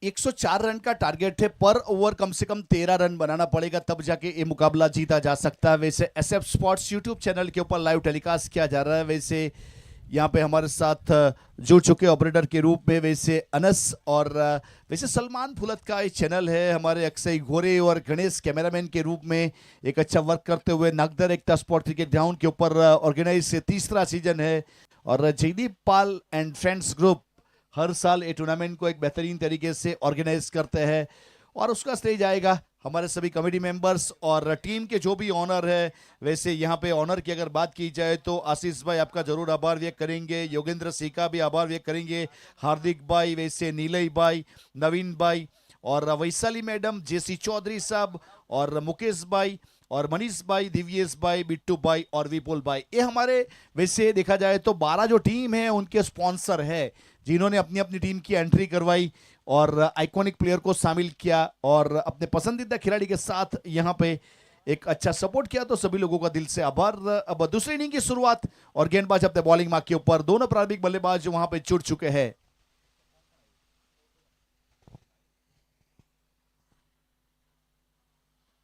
104 रन का टारगेट है, पर ओवर कम से कम 13 रन बनाना पड़ेगा, तब जाके ये मुकाबला जीता जा सकता है। वैसे एसएफ स्पोर्ट्स यूट्यूब चैनल के ऊपर लाइव टेलीकास्ट किया जा रहा है। वैसे यहाँ पे हमारे साथ जुड़ चुके ऑपरेटर के रूप में वैसे अनस और वैसे सलमान फुलत का ये चैनल है, हमारे अक्षय घोरे और गणेश कैमरामैन के रूप में एक अच्छा वर्क करते हुए नागदर एकता स्पोर्ट क्रिकेट ग्राउंड के ऊपर ऑर्गेनाइज से तीसरा सीजन है। और Jaideep Pal and friends group हर साल ये टूर्नामेंट को एक बेहतरीन तरीके से ऑर्गेनाइज करते हैं और उसका श्रेय जाएगा हमारे सभी कमेटी मेंबर्स और टीम के जो भी ऑनर है। वैसे यहाँ पे ऑनर की अगर बात की जाए तो आशीष भाई आपका जरूर आभार व्यक्त करेंगे, योगेंद्र सिंह का भी आभार व्यक्त करेंगे, हार्दिक भाई, वैसे नीलय भाई, नवीन भाई और वैशाली मैडम, जेसी चौधरी साहब और मुकेश भाई और मनीष भाई, दिव्येश भाई, बिट्टू भाई और विपुल भाई। ये हमारे वैसे देखा जाए तो 12 जो टीम है उनके स्पॉन्सर है, जिन्होंने अपनी अपनी टीम की एंट्री करवाई और आइकॉनिक प्लेयर को शामिल किया और अपने पसंदीदा खिलाड़ी के साथ यहाँ पे एक अच्छा सपोर्ट किया, तो सभी लोगों का दिल से आभार। अब दूसरी इनिंग की शुरुआत और गेंदबाज अपने बॉलिंग मार्क के ऊपर, दोनों प्रारंभिक बल्लेबाज वहां पे जुड़ चुके हैं।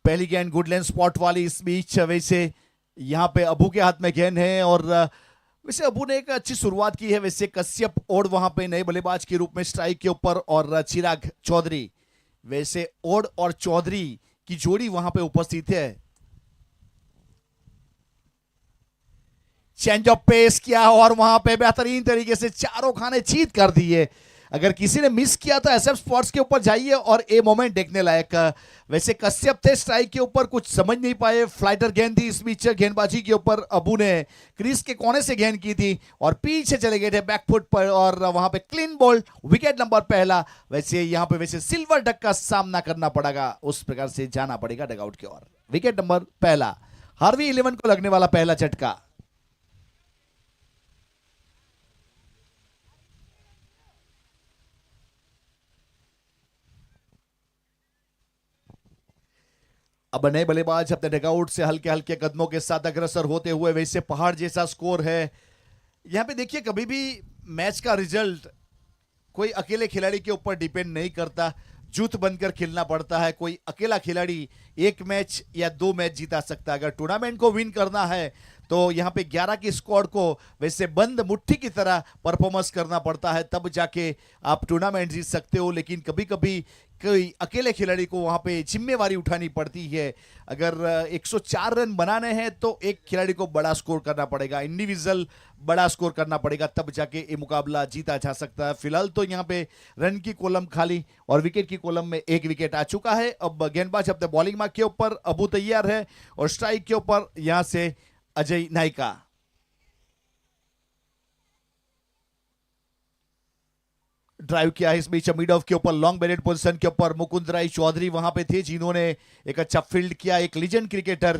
पहली गेंद गुड लेंथ स्पॉट वाली, इस बीच वैसे यहाँ पे अबू के हाथ में गेंद है और वैसे अबू ने एक अच्छी शुरुआत की है। वैसे कश्यप ओड वहां पे नए बल्लेबाज के रूप में स्ट्राइक के ऊपर और चिराग चौधरी, वैसे ओड और चौधरी की जोड़ी वहां पे उपस्थित है। चेंज ऑफ पेस किया और वहां पे बेहतरीन तरीके से चारों खाने चीत कर दिए। अगर किसी ने मिस किया तो एसएफ स्पोर्ट्स के ऊपर जाइए और ये मोमेंट देखने लायक। वैसे कश्यप थे स्ट्राइक के ऊपर, कुछ समझ नहीं पाए, फ्लाइटर गेंद थी, इस बीच गेंदबाजी के ऊपर अबू ने क्रीज के कोने से गेंद की थी और पीछे चले गए थे बैकफुट पर और वहां पे क्लीन बॉल, विकेट नंबर पहला। वैसे यहाँ पे वैसे सिल्वर डक का सामना करना पड़ेगा, उस प्रकार से जाना पड़ेगा डगआउट की ओर। विकेट नंबर पहला, हार्वी 11 को लगने वाला पहला झटका। अब नए बल्लेबाज अपने डगआउट से हल्के हल्के कदमों के साथ अग्रसर होते हुए, वैसे पहाड़ जैसा स्कोर है। यहां पे देखिए, कभी भी मैच का रिजल्ट कोई अकेले खिलाड़ी के ऊपर डिपेंड नहीं करता, जुट बनकर खेलना पड़ता है। कोई अकेला खिलाड़ी एक मैच या 2 मैच जीता सकता है। अगर टूर्नामेंट को विन करना है तो यहाँ पे 11 की स्क्वाड को वैसे बंद मुट्ठी की तरह परफॉर्मेंस करना पड़ता है, तब जाके आप टूर्नामेंट जीत सकते हो। लेकिन कभी कभी कोई अकेले खिलाड़ी को वहां पे जिम्मेवारी उठानी पड़ती है। अगर 104 रन बनाने हैं तो एक खिलाड़ी को बड़ा स्कोर करना पड़ेगा, इंडिविजुअल बड़ा स्कोर करना पड़ेगा, तब जाके ये मुकाबला जीता जा सकता है। फिलहाल तो यहाँ पे रन की कॉलम खाली और विकेट की कॉलम में 1 विकेट आ चुका है। अब गेंदबाज अपने बॉलिंग मार्क के ऊपर, अबू तैयार है और स्ट्राइक के ऊपर यहां से अजय नायका। ड्राइव किया है इस बीच मिड ऑफ के ऊपर, लॉन्ग बैटेड पोजीशन के ऊपर मुकुंद राय चौधरी वहां पे थे, जिन्होंने एक अच्छा फील्ड किया। एक लीजेंड क्रिकेटर,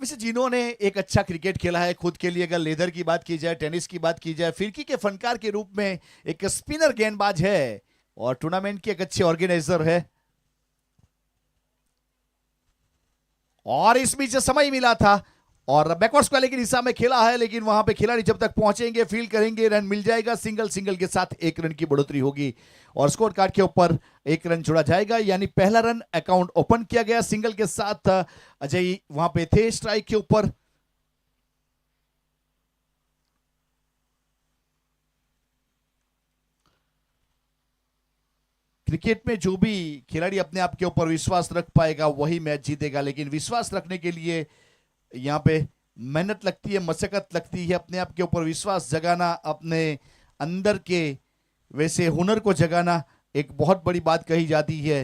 वैसे जिन्होंने एक अच्छा क्रिकेट खेला है खुद के लिए। अगर लेदर की बात की जाए, टेनिस की बात की जाए, फिरकी के फनकार के रूप में एक स्पिनर गेंदबाज है और टूर्नामेंट के एक अच्छे ऑर्गेनाइजर है। और इस बीच समय मिला था और बैकवर्ड स्क्वायर की दिशा में खेला है, लेकिन वहां पे खिलाड़ी जब तक पहुंचेंगे, फील्ड करेंगे, रन मिल जाएगा। सिंगल सिंगल के साथ 1 रन की बढ़ोतरी होगी और स्कोर कार्ड के ऊपर 1 रन जोड़ा जाएगा, यानी पहला रन अकाउंट ओपन किया गया सिंगल के साथ। अजय वहां पे थे स्ट्राइक के ऊपर। क्रिकेट में जो भी खिलाड़ी अपने आप के ऊपर विश्वास रख पाएगा वही मैच जीतेगा, लेकिन विश्वास रखने के लिए यहाँ पे मेहनत लगती है, मशक्कत लगती है, अपने आप के ऊपर विश्वास जगाना, अपने अंदर के वैसे हुनर को जगाना एक बहुत बड़ी बात कही जाती है।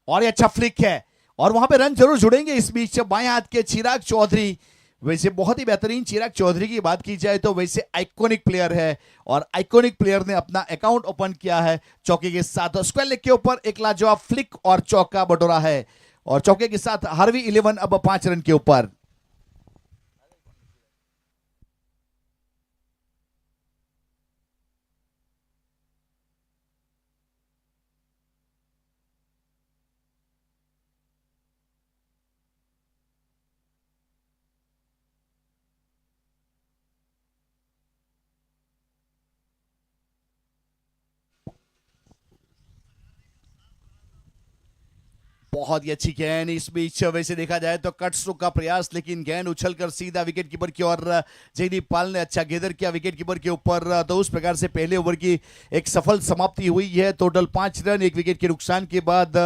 और ये अच्छा फ्लिक है और वहां पे रन जरूर जुड़ेंगे। इस बीच बाएं हाथ के चिराग चौधरी, वैसे बहुत ही बेहतरीन चिराग चौधरी की बात की जाए तो वैसे आइकॉनिक प्लेयर है और आइकॉनिक प्लेयर ने अपना अकाउंट ओपन किया है चौके के साथ। स्क्वायर लेग के ऊपर एक लाजवाब फ्लिक और चौका बटोरा है और चौके के साथ हार्वी 11 अब 5 रन के ऊपर। बहुत ही अच्छी गेंद इस बीच वैसे देखा जाए तो कट स्ट्रोक का प्रयास, लेकिन गेंद उछलकर सीधा विकेट कीपर की ओर जयदीप पाल ने अच्छा गेदर किया विकेट कीपर के ऊपर। तो उस प्रकार से पहले ओवर की एक सफल समाप्ति हुई है। टोटल 5 रन 1 विकेट के नुकसान के बाद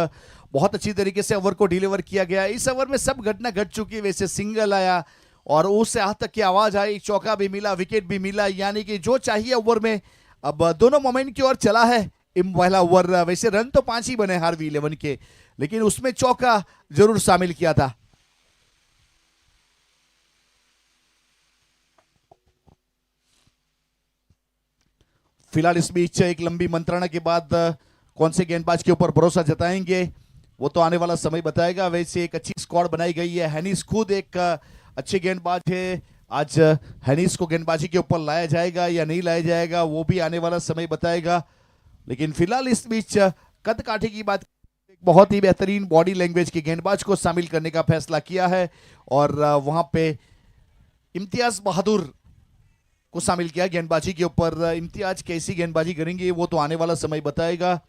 बहुत अच्छी तरीके से ओवर को डिलीवर किया गया। इस ओवर में सब घटना घट चुकी है। वैसे सिंगल आया और उससे हाथ तक की आवाज आई, चौका भी मिला, विकेट भी मिला, यानी कि जो चाहिए ओवर में अब दोनों मोमेंट की ओर चला है पहला ओवर। वैसे रन तो 5 ही बने हार्वी 11 के, लेकिन उसमें चौका जरूर शामिल किया था। फिलहाल इस बीच एक लंबी मंत्रणा के बाद कौन से गेंदबाज के ऊपर भरोसा जताएंगे वो तो आने वाला समय बताएगा। वैसे एक अच्छी स्क्वाड बनाई गई है। हैनिस खुद एक अच्छे गेंदबाज है। आज हैनिस को गेंदबाजी के ऊपर लाया जाएगा या नहीं लाया जाएगा वो भी आने वाला समय बताएगा। लेकिन फिलहाल इस बीच कद काठे की बात, बहुत ही बेहतरीन बॉडी लैंग्वेज के गेंदबाज को शामिल करने का फैसला किया है और वहां पे इम्तियाज बहादुर को शामिल किया गेंदबाजी के ऊपर। इम्तियाज कैसी गेंदबाजी करेंगे वो तो आने वाला समय बताएगा।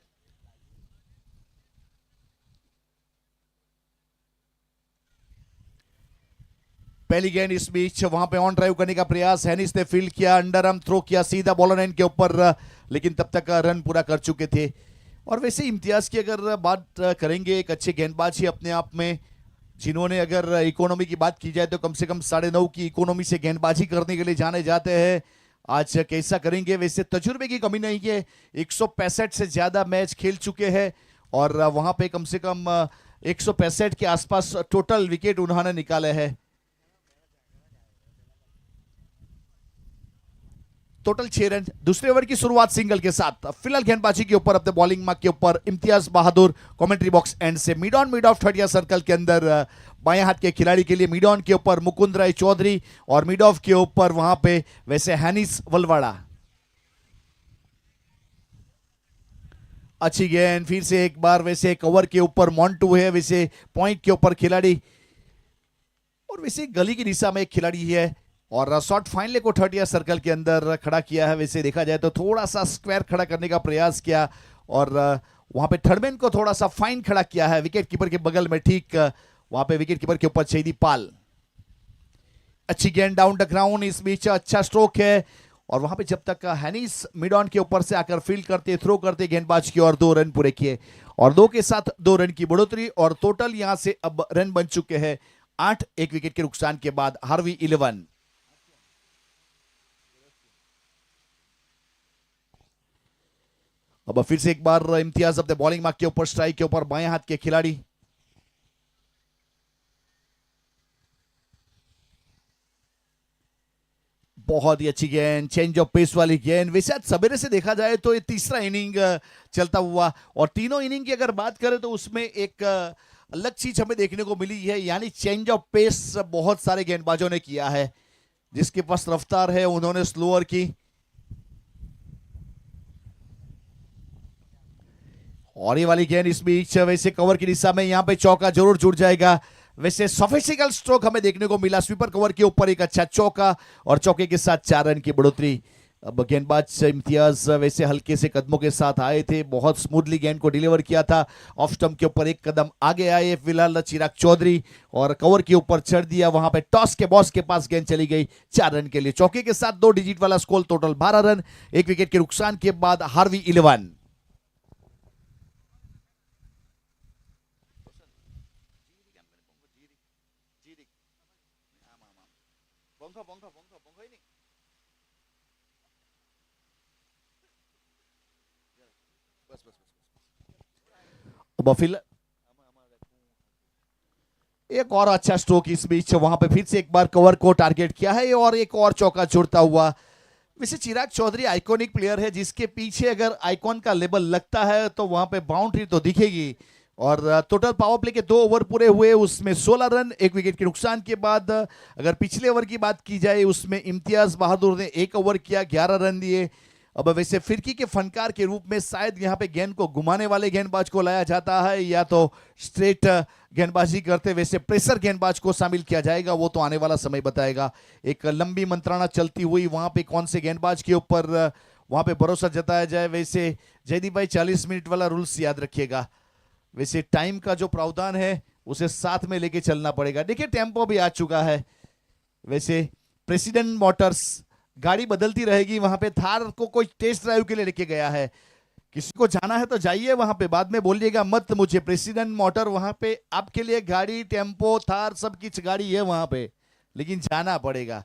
पहली गेंद इस बीच वहां पे ऑन ड्राइव करने का प्रयास, हैनिस ने फील्ड किया, अंडर आर्म थ्रो किया सीधा बॉलर एंड के ऊपर, लेकिन तब तक रन पूरा कर चुके थे। और वैसे इम्तियाज की अगर बात करेंगे, एक अच्छे गेंदबाज ही अपने आप में, जिन्होंने अगर इकोनॉमी की बात की जाए तो कम से कम 9.5 की इकोनॉमी से गेंदबाजी करने के लिए जाने जाते हैं। आज कैसा करेंगे? वैसे तजुर्बे की कमी नहीं है, 165 से ज्यादा मैच खेल चुके हैं और वहां पे कम से कम 165 के आसपास टोटल विकेट उन्होंने निकाले हैं। Total 6 run. दूसरे ओवर की शुरुआत सिंगल के साथ। फिलहाल गेंदबाजी के ऊपर अपने बॉलिंग मार्क के ऊपर इम्तियाज बहादुर कमेंट्री बॉक्स एंड से mid on mid of 30 circle के अंदर बाएं हाथ के खिलाड़ी के लिए मिड ऑन के ऊपर मुकुंद राय चौधरी और मिड ऑफ के ऊपर वहां पे वैसे हैनिस वलवाड़ा। अच्छी गेंद फिर से एक बार, वैसे कवर के ऊपर मॉन्टू है, वैसे पॉइंट के ऊपर खिलाड़ी और वैसे गली की दिशा में एक खिलाड़ी है और शॉट फाइनल को 30 सर्कल के अंदर खड़ा किया है। वैसे देखा जाए तो थोड़ा सा स्क्वायर खड़ा करने का प्रयास किया और वहां पे थर्डमैन को थोड़ा सा फाइन खड़ा किया है विकेट कीपर के बगल में, ठीक वहां पे विकेट कीपर के ऊपर जयदीप पाल। अच्छी गेंद डाउन द ग्राउंड, इस बीच अच्छा स्ट्रोक है और वहां पे जब तक हैनिस मिड ऑन के ऊपर से आकर फील्ड करते थ्रो करते गेंदबाज की और 2 रन पूरे किए और 2 के साथ 2 रन की बढ़ोतरी और टोटल यहां से अब रन बन चुके हैं 8 1 विकेट के नुकसान के बाद हार्वी 11। अब फिर से एक बार इम्तियाज अपने बॉलिंग मार्क के ऊपर, स्ट्राइक के ऊपर बाएं हाथ के खिलाड़ी। बहुत ही अच्छी गेंद, चेंज ऑफ पेस वाली गेंद। वैसे आज सवेरे से देखा जाए तो ये तीसरा इनिंग चलता हुआ और तीनों इनिंग की अगर बात करें तो उसमें एक अलग चीज हमें देखने को मिली है, यानी चेंज ऑफ पेस बहुत सारे गेंदबाजों ने किया है। जिसके पास रफ्तार है उन्होंने स्लोअर की और ये वाली गेंद इस बीच वैसे कवर की दिशा में यहां पे चौका जरूर जुड़ जाएगा। वैसे सोफिस्टिकल स्ट्रोक हमें देखने को मिला, स्वीपर कवर के ऊपर एक अच्छा चौका और चौके के साथ 4 रन की बढ़ोतरी। अब गेंदबाज इम्तियाज वैसे हल्के से कदमों के साथ आए थे, बहुत स्मूथली गेंद को डिलीवर किया था। ऑफ स्टंप के ऊपर एक कदम आगे आए फिलहाल चिराग चौधरी और कवर के ऊपर चढ़ दिया, वहां पे टॉस के बॉस के पास गेंद चली गई 4 रन के लिए। चौके के साथ 2 डिजिट वाला स्कोर, टोटल 12 रन 1 विकेट के नुकसान के बाद हार्वी 11। एक और अच्छा स्ट्रोक इस बीच, वहां पे फिर से एक बार कवर को टारगेट किया है और एक और चौका जुड़ता हुआ। वैसे चिराग चौधरी आइकॉनिक प्लेयर है, जिसके पीछे अगर आइकॉन का लेबल लगता है तो वहां पे बाउंड्री तो दिखेगी। और टोटल पावर प्ले के 2 ओवर पूरे हुए, उसमें 16 रन 1 विकेट के नुकसान के बाद। अगर पिछले ओवर की बात की जाए उसमें इम्तियाज बहादुर ने 1 ओवर किया, 11 रन दिए। अब वैसे फिरकी के फनकार के रूप में शायद यहाँ पे गेंद को घुमाने वाले गेंदबाज को लाया जाता है या तो स्ट्रेट गेंदबाजी करते वैसे प्रेशर गेंदबाज को शामिल किया जाएगा, वो तो आने वाला समय बताएगा। एक लंबी मंत्रणा चलती हुई वहां पे कौन से गेंदबाज के ऊपर वहां पे भरोसा जताया जाए। वैसे जयदीप भाई 40 मिनट वाला रूल्स याद रखिएगा, वैसे टाइम का जो प्रावधान है उसे साथ में लेके चलना पड़ेगा। देखिए टेम्पो भी आ चुका है। वैसे प्रेसिडेंट मोटर्स गाड़ी बदलती रहेगी, वहां पे थार को कोई टेस्ट ड्राइव के लिए लेके गया है। किसी को जाना है तो जाइए वहां पे, बाद में बोलिएगा मत मुझे। प्रेसिडेंट मोटर वहां पे आपके लिए गाड़ी, टेम्पो, थार सब की गाड़ी है वहां पे, लेकिन जाना पड़ेगा,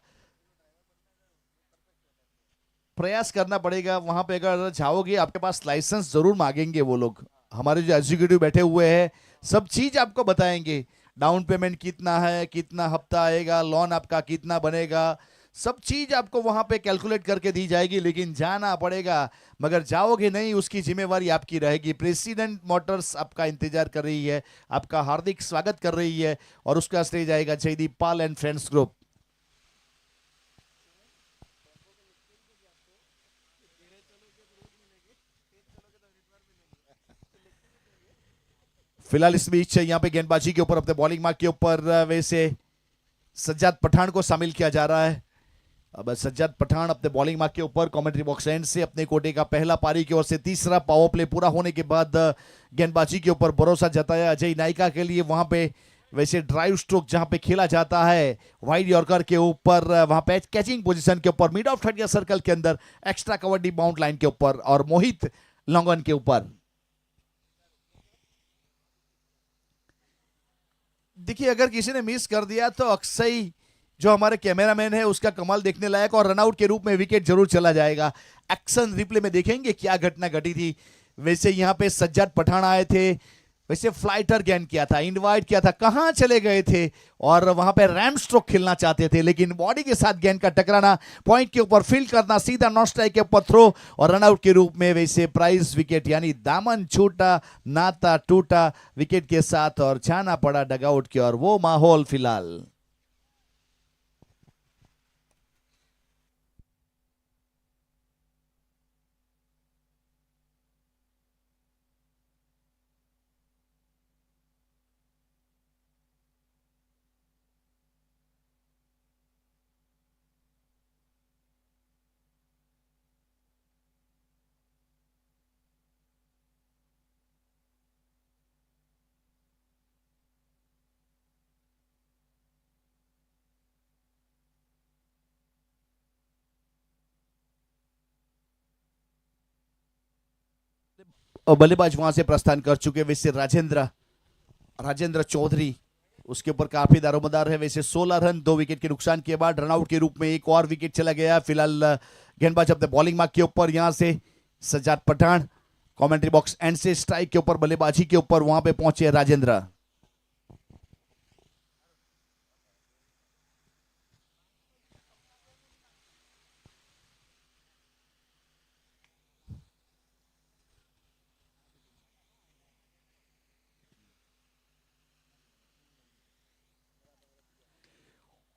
प्रयास करना पड़ेगा वहां पे। अगर जाओगे आपके पास लाइसेंस जरूर मांगेंगे वो लोग। हमारे जो एग्जीक्यूटिव बैठे हुए हैं सब चीज आपको बताएंगे। डाउन पेमेंट कितना है, कितना हफ्ता आएगा, लोन आपका कितना बनेगा, सब चीज आपको वहां पे कैलकुलेट करके दी जाएगी, लेकिन जाना पड़ेगा। मगर जाओगे नहीं उसकी जिम्मेवारी आपकी रहेगी। प्रेसिडेंट मोटर्स आपका इंतजार कर रही है, आपका हार्दिक स्वागत कर रही है, और उसका श्रेय जाएगा Jaideep Pal and friends group. फिलहाल इस बीच यहाँ पे गेंदबाजी के ऊपर, अपने बॉलिंग मार्क के ऊपर वैसे सज्जाद पठान को शामिल किया जा रहा है। अब सज्जाद पठान अपने बॉलिंग मार्क के ऊपर कमेंट्री बॉक्स एंड से अपने कोटे का पहला पारी की ओर से तीसरा पावर प्ले पूरा होने के बाद गेंदबाजी के ऊपर भरोसा जताया अजय नायका के लिए। वहां पे वैसे ड्राइव स्ट्रोक जहां पे खेला जाता है वाइड यॉर्कर के ऊपर, वहां पे कैचिंग पोजीशन के ऊपर, मिड ऑफ 30 सर्कल के अंदर, एक्स्ट्रा कबड्डी बाउंड लाइन के ऊपर और मोहित लॉन्गन के ऊपर। देखिए अगर किसी ने मिस कर दिया तो अक्षय जो हमारे कैमरामैन है उसका कमाल देखने लायक, और रनआउट के रूप में विकेट जरूर चला जाएगा। एक्शन रिप्ले में देखेंगे क्या घटना घटी थी। वैसे यहां पे सज्जाद पठान आए थे, वैसे फ्लाइटर गेंद किया था, इनवाइट किया था, कहां चले गए थे, और वहां पे रैम स्ट्रोक खेलना चाहते थे, लेकिन बॉडी के साथ गेंद का टकराना, पॉइंट के ऊपर फील्ड करना, सीधा नॉन स्ट्राइक के ऊपर थ्रो, और रनआउट के रूप में वैसे प्राइज विकेट, यानी दामन छूटा नाता टूटा विकेट के साथ, और जाना पड़ा डगआउट की ओर। वो माहौल फिलहाल बल्लेबाज वहां से प्रस्थान कर चुके। वैसे राजेंद्र राजेंद्र चौधरी उसके ऊपर काफी दारोमदार है। वैसे 16 रन 2 विकेट के नुकसान के बाद रनआउट के रूप में एक और विकेट चला गया। फिलहाल गेंदबाज अपने बॉलिंग मार्क के ऊपर, यहां से Sajjad Pathan commentary box end से स्ट्राइक के ऊपर, बल्लेबाजी के ऊपर वहां पे पहुंचे राजेंद्र।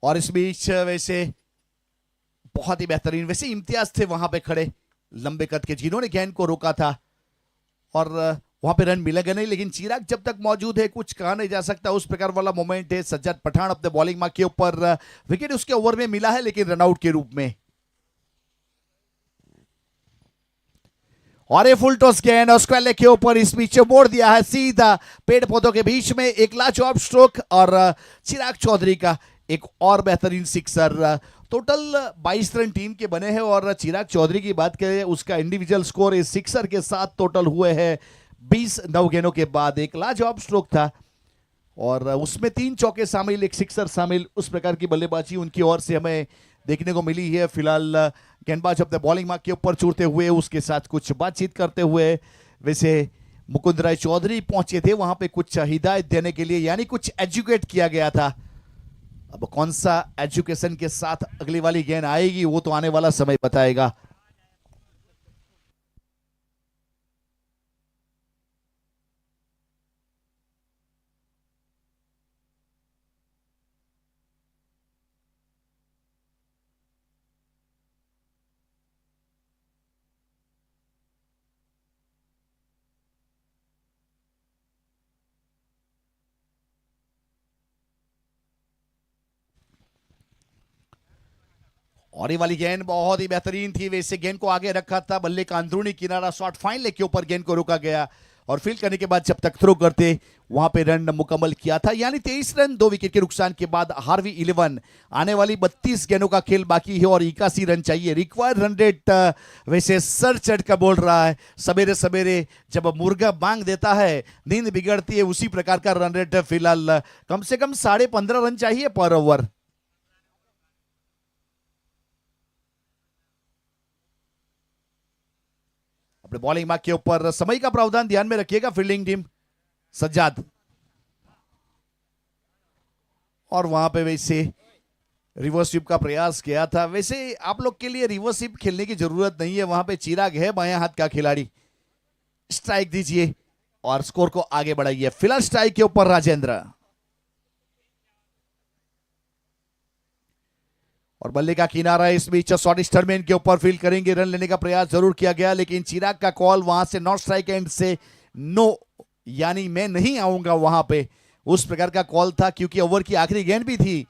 और इस बीच वैसे बहुत ही बेहतरीन वैसे इम्तियाज थे वहां पे खड़े, लंबे कद के, जिन्होंने गेंद को रोका था, और वहां पे रन मिलेगा नहीं, लेकिन चिराग जब तक मौजूद है कुछ कहा नहीं जा सकता, उस प्रकार वाला मोमेंट है। सज्जाद पठान अपने बॉलिंग मार्क के ऊपर, विकेट उसके ओवर में मिला है लेकिन रनआउट के रूप में। और ये फुल टॉस गेंद और स्क्वायर लेग के ऊपर इस बीच मोड़ दिया है सीधा पेड़ पौधों के बीच में, एक लाजवाब स्ट्रोक, और चिराग चौधरी का एक और बेहतरीन सिक्सर। टोटल 22 रन टीम के बने हैं, और चिराग चौधरी की बात करें उसका इंडिविजुअल स्कोर इस सिक्सर के साथ टोटल हुए हैं 20 9 गेंदों के बाद। एक लाजवाब स्ट्रोक था और उसमें 3 चौके शामिल, एक सिक्सर शामिल, उस प्रकार की बल्लेबाजी उनकी ओर से हमें देखने को मिली है। फिलहाल गेंदबाज अपने बॉलिंग मार्क के ऊपर चूड़ते हुए उसके साथ कुछ बातचीत करते हुए, वैसे मुकुंद राय चौधरी पहुंचे थे वहां पे कुछ हिदायत देने के लिए, यानी कुछ एजुकेट किया गया था। अब कौन सा एजुकेशन के साथ अगली वाली गेंद आएगी वो तो आने वाला समय बताएगा। और ये वाली गेंद बहुत ही बेहतरीन थी, वैसे गेंद को आगे रखा था, बल्ले का अंदरूनी किनारा शॉट फाइन लेग के ऊपर गेंद को रोका गया, और फील्ड करने के बाद जब तक थ्रो करते वहां पे रन मुकम्मल किया था, यानी 23 रन 2 विकेट के नुकसान के बाद हार्वी 11। आने वाली 32 गेंदों का खेल बाकी है और 81 रन चाहिए। रिक्वायर्ड रन रेट वैसे सर चढ़ कर बोल रहा है। सवेरे सवेरे जब मुर्गा बांग देता है नींद बिगड़ती है, उसी प्रकार का रन रेट फिलहाल कम से कम 15.5 रन चाहिए पर ओवर। अपने बॉलिंग मार्क के ऊपर समय का प्रावधान ध्यान में रखिएगा फील्डिंग टीम। सज्जाद, और वहां पे वैसे रिवर्स स्वीप का प्रयास किया था। वैसे आप लोग के लिए रिवर्स स्वीप खेलने की जरूरत नहीं है, वहां पे चिराग है बाएं हाथ का खिलाड़ी। स्ट्राइक दीजिए और स्कोर को आगे बढ़ाइए। फिलहाल स्ट्राइक के ऊपर राजेंद्र, और बल्ले का किनारा इस बीच शॉर्ट स्टरमैन के ऊपर फील्ड करेंगे। रन लेने का प्रयास जरूर किया गया, लेकिन चिराग का कॉल वहां से नॉट स्ट्राइक एंड से नो, यानी मैं नहीं आऊंगा वहां पे, उस प्रकार का कॉल था, क्योंकि ओवर की आखिरी गेंद भी थी।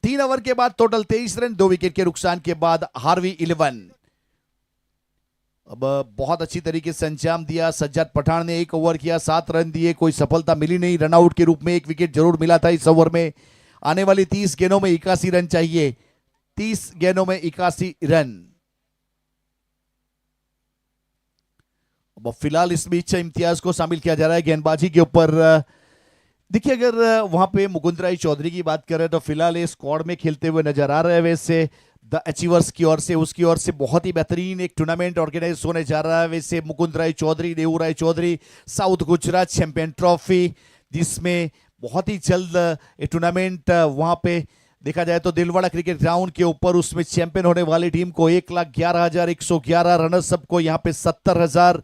3 ओवर के बाद टोटल 23 रन 2 विकेट के नुकसान के बाद हार्वी 11। अब बहुत अच्छी तरीके से अंजाम दिया। सज्जाद पठान ने 1 ओवर किया, 7 रन दिए, कोई सफलता मिली नहीं। रनआउट के रूप में 1 विकेट जरूर मिला था इस ओवर में। आने वाली 30 गेंदों में 81 रन चाहिए। 30 गेंदों में 81 रन। अब फिलहाल इस बीच इम्तियाज को शामिल किया जा रहा है गेंदबाजी के ऊपर। देखिए, अगर वहां पे मुकुंद राय चौधरी की बात करें तो फिलहाल ये स्क्वाड में खेलते हुए नजर आ रहे हैं। वैसे द अचीवर्स की ओर से, उसकी ओर से बहुत ही बेहतरीन एक टूर्नामेंट ऑर्गेनाइज होने जा रहा है। वैसे Mukund Rai Chaudhary, Devu Rai Chaudhary south Gujarat champion trophy, जिसमें बहुत ही जल्द ये टूर्नामेंट वहां पे देखा जाए तो दिलवाड़ा क्रिकेट ग्राउंड के ऊपर, उसमें चैंपियन होने वाली टीम को 1,11,111, रनर्स अप को यहाँ पे 70,000,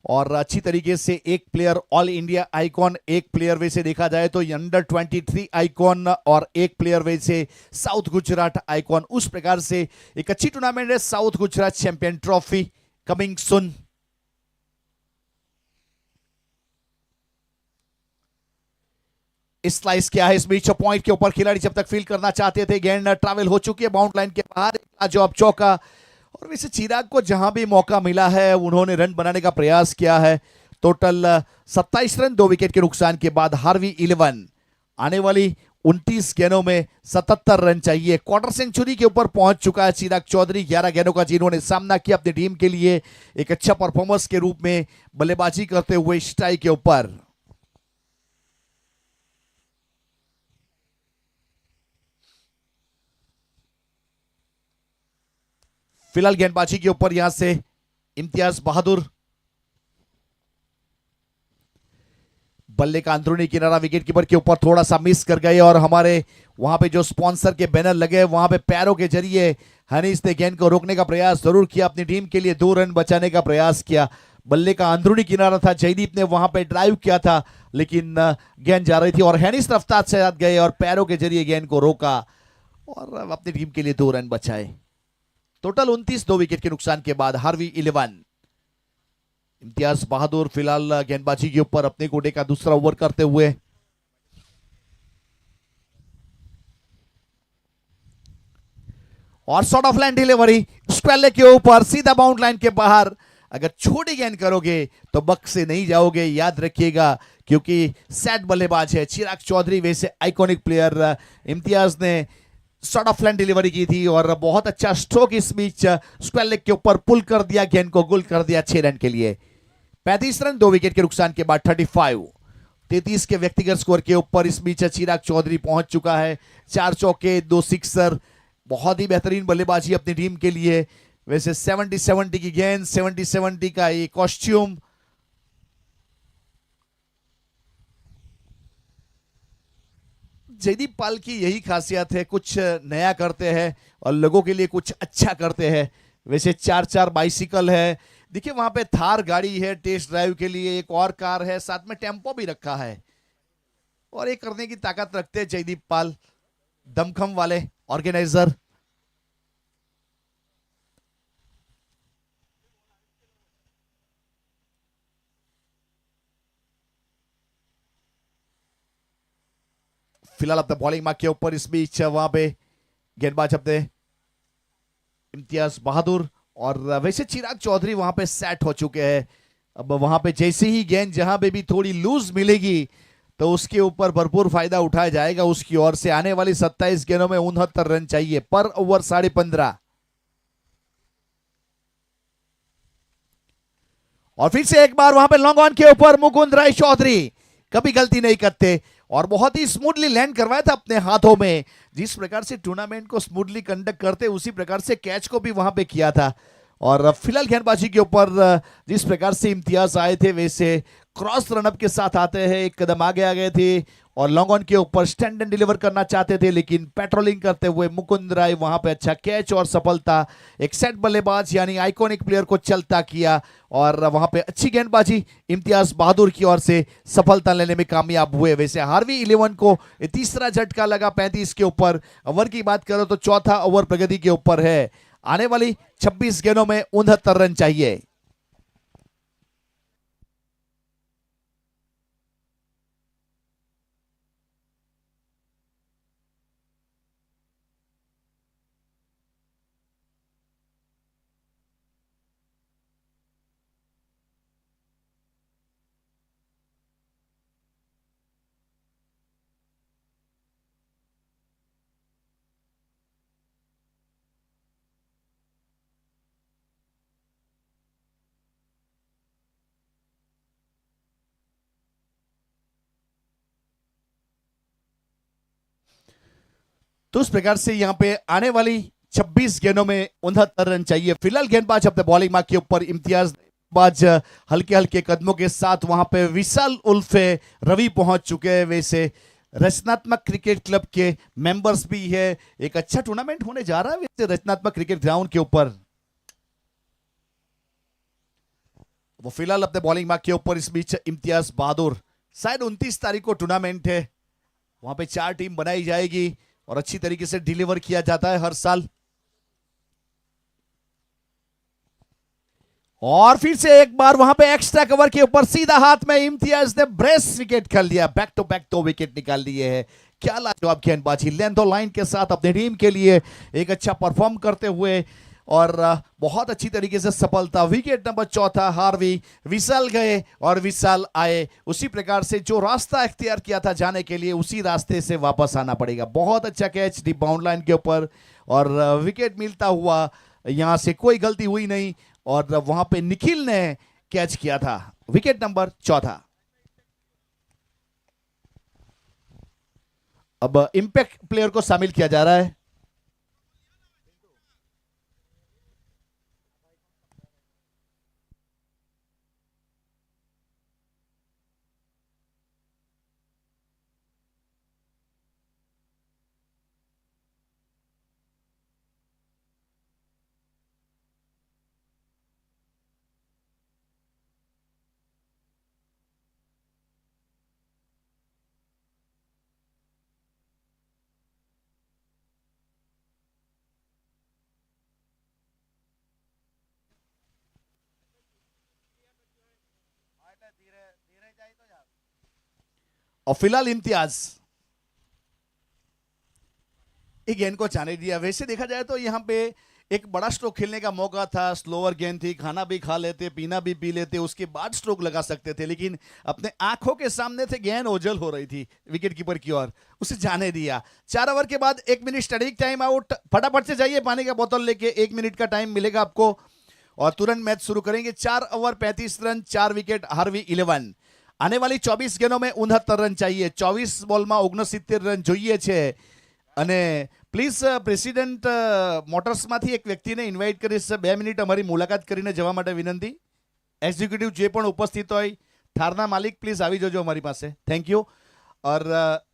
और अच्छी तरीके से एक प्लेयर ऑल इंडिया आइकॉन, एक प्लेयर वैसे देखा जाए तो अंडर 23 आइकॉन, और एक प्लेयर वैसे साउथ गुजरात आइकॉन। उस प्रकार से एक अच्छी टूर्नामेंट है south Gujarat champion trophy, coming soon. Slice क्या है इस बीच पॉइंट के ऊपर, खिलाड़ी जब तक फील्ड करना चाहते थे, गेंद ट्रैवल हो चुकी है बाउंड लाइन के बाहर। जॉब चौका, और वैसे चिराग को जहां भी मौका मिला है उन्होंने रन बनाने का प्रयास किया है। टोटल 27 रन 2 विकेट के नुकसान के बाद हार्वी 11। आने वाली 29 गेंदों में 77 रन चाहिए। क्वार्टर सेंचुरी के ऊपर पहुंच चुका है चिराग चौधरी। 11 गेंदों का जिन्होंने सामना किया अपनी टीम के लिए, एक अच्छा परफॉर्मेंस के रूप में बल्लेबाजी करते हुए स्ट्राइक के ऊपर। फिलहाल गेंदबाजी के ऊपर यहां से इम्तियाज बहादुर, बल्ले का अंदरूनी किनारा विकेट कीपर के ऊपर थोड़ा सा मिस कर गए, और हमारे वहां पे जो स्पॉन्सर के बैनर लगे वहां पे पैरों के जरिए हनीस ने गेंद को रोकने का प्रयास जरूर किया, अपनी टीम के लिए 2 रन बचाने का प्रयास किया। बल्ले का अंदरूनी किनारा था, जयदीप ने वहां पे ड्राइव किया था, लेकिन गेंद जा रही थी और हनीस रफ्तार से साथ गए और पैरों के जरिए गेंद को रोका और अपनी टीम के लिए 2 रन बचाए। टोटल 29 2 विकेट के नुकसान के बाद हार्वी 11। इम्तियाज बहादुर फिलहाल गेंदबाजी के ऊपर अपने कोटे का दूसरा ओवर करते हुए। और short of line delivery square के ऊपर सीधा बाउंड लाइन के बाहर। अगर छोटी गेंद करोगे तो बक से नहीं जाओगे, याद रखिएगा, क्योंकि सेट बल्लेबाज है चिराग चौधरी। वैसे आइकॉनिक प्लेयर इम्तियाज ने शॉर्ट ऑफ लाइन डिलीवरी की थी और बहुत अच्छा स्ट्रोक इस बीच स्क्वेयर लेग के ऊपर पुल कर दिया, गेंद को गुल कर दिया 6 रन के लिए। 35 रन 2 विकेट के नुकसान के बाद 33 के व्यक्तिगत स्कोर के ऊपर इस बीच चिराग चौधरी पहुंच चुका है। 4 चौके 2 सिक्सर, बहुत ही बेहतरीन बल्लेबाजी अपनी टीम के लिए। वैसे 70-70 की गेंद, 70-70 का ये कॉस्ट्यूम। जयदीप पाल की यही खासियत है, कुछ नया करते हैं और लोगों के लिए कुछ अच्छा करते हैं। वैसे 4 बाइसिकल है, देखिए वहां पे थार गाड़ी है टेस्ट ड्राइव के लिए, एक और कार है, साथ में टेम्पो भी रखा है, और ये करने की ताकत रखते हैं जयदीप पाल, दमखम वाले ऑर्गेनाइजर। फिलहाल अपने बॉलिंग मार्क के ऊपर इस बीच वहां पे गेंदबाज अपने इम्तियाज बहादुर, और वैसे चिराग चौधरी वहां पे सेट हो चुके हैं। अब वहां पे जैसे ही गेंद जहां पे भी थोड़ी लूज मिलेगी तो उसके ऊपर भरपूर फायदा उठाया जाएगा उसकी ओर से। आने वाली 27 गेंदों में 69 रन चाहिए पर ओवर 15.5। और फिर से एक बार वहां पे लॉन्ग ऑन के ऊपर मुकुंद राय चौधरी कभी गलती नहीं करते और बहुत ही स्मूथली लैंड करवाया था अपने हाथों में। जिस प्रकार से टूर्नामेंट को स्मूथली कंडक्ट करते उसी प्रकार से कैच को भी वहां पे किया था। और फिलहाल गेंदबाजी के ऊपर जिस प्रकार से इम्तियाज आए थे वैसे क्रॉस रनअप के साथ आते हैं, एक कदम आगे आ गए थे और लॉन्ग ऑन के ऊपर स्टैंड एंड डिलीवर करना चाहते थे, लेकिन पेट्रोलिंग करते हुए मुकुंद राय वहां पे अच्छा कैच और सफलता। एक सेट बल्लेबाज यानी आइकॉनिक प्लेयर को चलता किया और वहां पे अच्छी गेंदबाजी इम्तियाज बहादुर की ओर से सफलता लेने में कामयाब हुए। वैसे हार्वी 11 को तीसरा झटका लगा 35 के ऊपर। ओवर की बात करो तो चौथा ओवर प्रगति के ऊपर है। आने वाली 26 गेंदों में 69 रन चाहिए। तो उस प्रकार से यहां पे आने वाली 26 गेंदों में 69 रन चाहिए। फिलहाल गेंदबाज अपने बॉलिंग मार्क के ऊपर इम्तियाज बाज हल्के हल्के कदमों के साथ वहां पे विशाल उल्फे रवि पहुंच चुके हैं। वैसे रचनात्मक क्रिकेट क्लब के मेंबर्स भी है। एक अच्छा टूर्नामेंट होने जा रहा है वैसे रचनात्मक क्रिकेट ग्राउंड के ऊपर। वो फिलहाल अपने बॉलिंग मार्क के ऊपर। इस बीच इम्तियाज बहादुर, शायद 29 तारीख को टूर्नामेंट है, वहां पे 4 टीम बनाई जाएगी और अच्छी तरीके से डिलीवर किया जाता है हर साल। और फिर से एक बार वहां पे एक्स्ट्रा कवर के ऊपर सीधा हाथ में इम्तियाज ने ब्रेस विकेट कर लिया। बैक टू बैक 2 विकेट निकाल लिए हैं। क्या लाजवाब गेंदबाजी, लेंथ और लाइन के साथ अपनी टीम के लिए एक अच्छा परफॉर्म करते हुए और बहुत अच्छी तरीके से सफलता। विकेट नंबर चौथा हार्वी, विशाल गए और विशाल आए। उसी प्रकार से जो रास्ता इख्तियार किया था जाने के लिए उसी रास्ते से वापस आना पड़ेगा। बहुत अच्छा कैच डी बाउंड लाइन के ऊपर और विकेट मिलता हुआ, यहां से कोई गलती हुई नहीं और वहां पे निखिल ने कैच किया था। विकेट नंबर चौथा। अब इंपैक्ट प्लेयर को शामिल किया जा रहा है। और फिलहाल इम्तियाज एक गेंद को जाने दिया। वैसे देखा जाए तो यहाँ पे एक बड़ा स्ट्रोक खेलने का मौका था। स्लोअर गेंद थी, खाना भी खा लेते, पीना भी पी लेते, उसके बाद स्ट्रोक लगा सकते थे, लेकिन अपने आंखों के सामने थे, गेंद ओझल हो रही थी विकेट कीपर की ओर, उसे जाने दिया। 4 ओवर के बाद 1 मिनट स्टडी टाइम आउट। फटाफट से जाइए, पानी का बोतल लेके 1 मिनट का टाइम मिलेगा आपको और तुरंत मैच शुरू करेंगे। 4 ओवर 35 रन, 4 विकेट, हार्वी 11। आने वाली 24 गेंदों में 69 रन चाहिए। 24 બોલમાં 69 રન જોઈએ છે અને પ્લીઝ પ્રેસિડેન્ટ મોટર્સમાંથી એક વ્યક્તિને ઇન્વાઇટ કરીશ 2 મિનિટ અમારી મુલાકાત કરીને જવા માટે વિનંતી। એક્ઝિક્યુટિવ જે પણ ઉપસ્થિત હોય, થારના માલિક પ્લીઝ આવી જજો हमारी પાસે, थैंक यू। और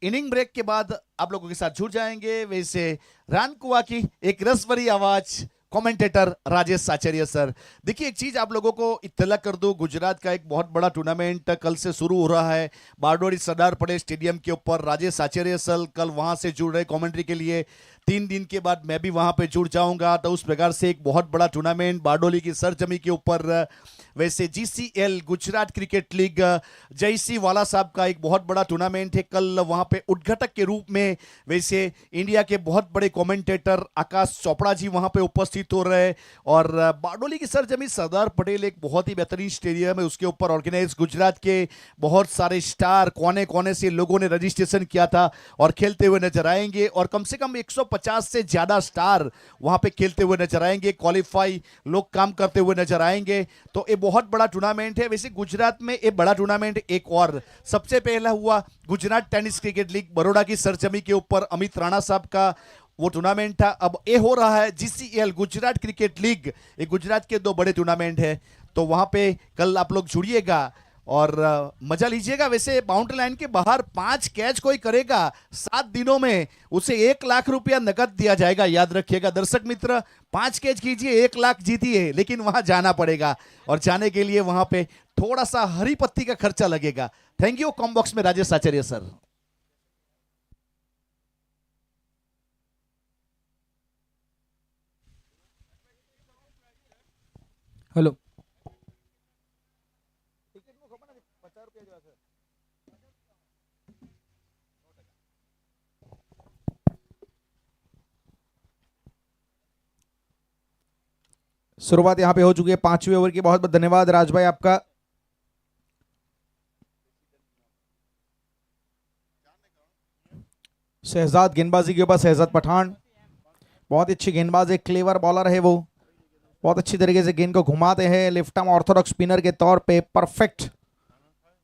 इनिंग ब्रेक के बाद आप लोगों के साथ जुड़ जाएंगे। वैसे रान कुआ की एक रसभरी आवाज, कमेंटेटर राजेश आचार्य सर। देखिए एक चीज आप लोगों को इत्तला कर दूं, गुजरात का एक बहुत बड़ा टूर्नामेंट कल से शुरू हो रहा है बारडोली सरदार पटेल स्टेडियम के ऊपर। राजेश आचार्य सर कल वहां से जुड़ रहे कमेंट्री के लिए। 3 दिन के बाद मैं भी वहां पे जुड़ जाऊंगा। तो उस प्रकार से एक बहुत बड़ा टूर्नामेंट बारडोली की सरजमी के ऊपर वैसे GCL Gujarat cricket league JC वाला साहब का एक बहुत बड़ा टूर्नामेंट है। कल वहां पे उद्घाटक के रूप में वैसे इंडिया के बहुत बड़े कमेंटेटर आकाश चोपड़ा जी वहां पे उपस्थित हो रहे हैं। और बारडोली की सरजमी सरदार पटेल एक बहुत ही बेहतरीन स्टेडियम है, उसके ऊपर ऑर्गेनाइज गुजरात के बहुत सारे स्टार कोने कोने से लोगों ने रजिस्ट्रेशन किया था और खेलते हुए नजर आएंगे। और कम से कम 150 से ज्यादा स्टार वहां पे खेलते हुए नजर आएंगे, क्वालिफाई लोग काम करते हुए नजर आएंगे। तो ये बहुत बड़ा टूर्नामेंट है। वैसे गुजरात में ये बड़ा टूर्नामेंट एक और सबसे पहला हुआ Gujarat tennis cricket league Baroda की सरजमी के ऊपर अमित राणा साहब का वो टूर्नामेंट था। अब ये हो रहा है GCL गुजरात क्रिकेट लीग। ये गुजरात के 2 बड़े टूर्नामेंट है, तो वहां पे कल आप लोग जुड़िएगा और मजा लीजिएगा। वैसे बाउंड्री लाइन के बाहर 5 कैच कोई करेगा 7 दिनों में उसे 1 लाख रुपया नकद दिया जाएगा। याद रखिएगा दर्शक मित्र, 5 कैच कीजिए 1 लाख जीतिए, लेकिन वहां जाना पड़ेगा और जाने के लिए वहां पे थोड़ा सा हरी पत्ती का खर्चा लगेगा। Thank you. कॉम बॉक्स में राजेश आचार्य सर। हेलो शुरुआत यहाँ पे हो चुकी है 5वें ओवर की। बहुत बहुत धन्यवाद राज भाई आपका। शहजाद गेंदबाजी के ऊपर शहजाद पठान बहुत अच्छी गेंदबाज है, क्लेवर बॉलर है, वो बहुत अच्छी तरीके से गेंद को घुमाते हैं। लेफ्ट आर्म ऑर्थोडॉक्स स्पिनर के तौर पे परफेक्ट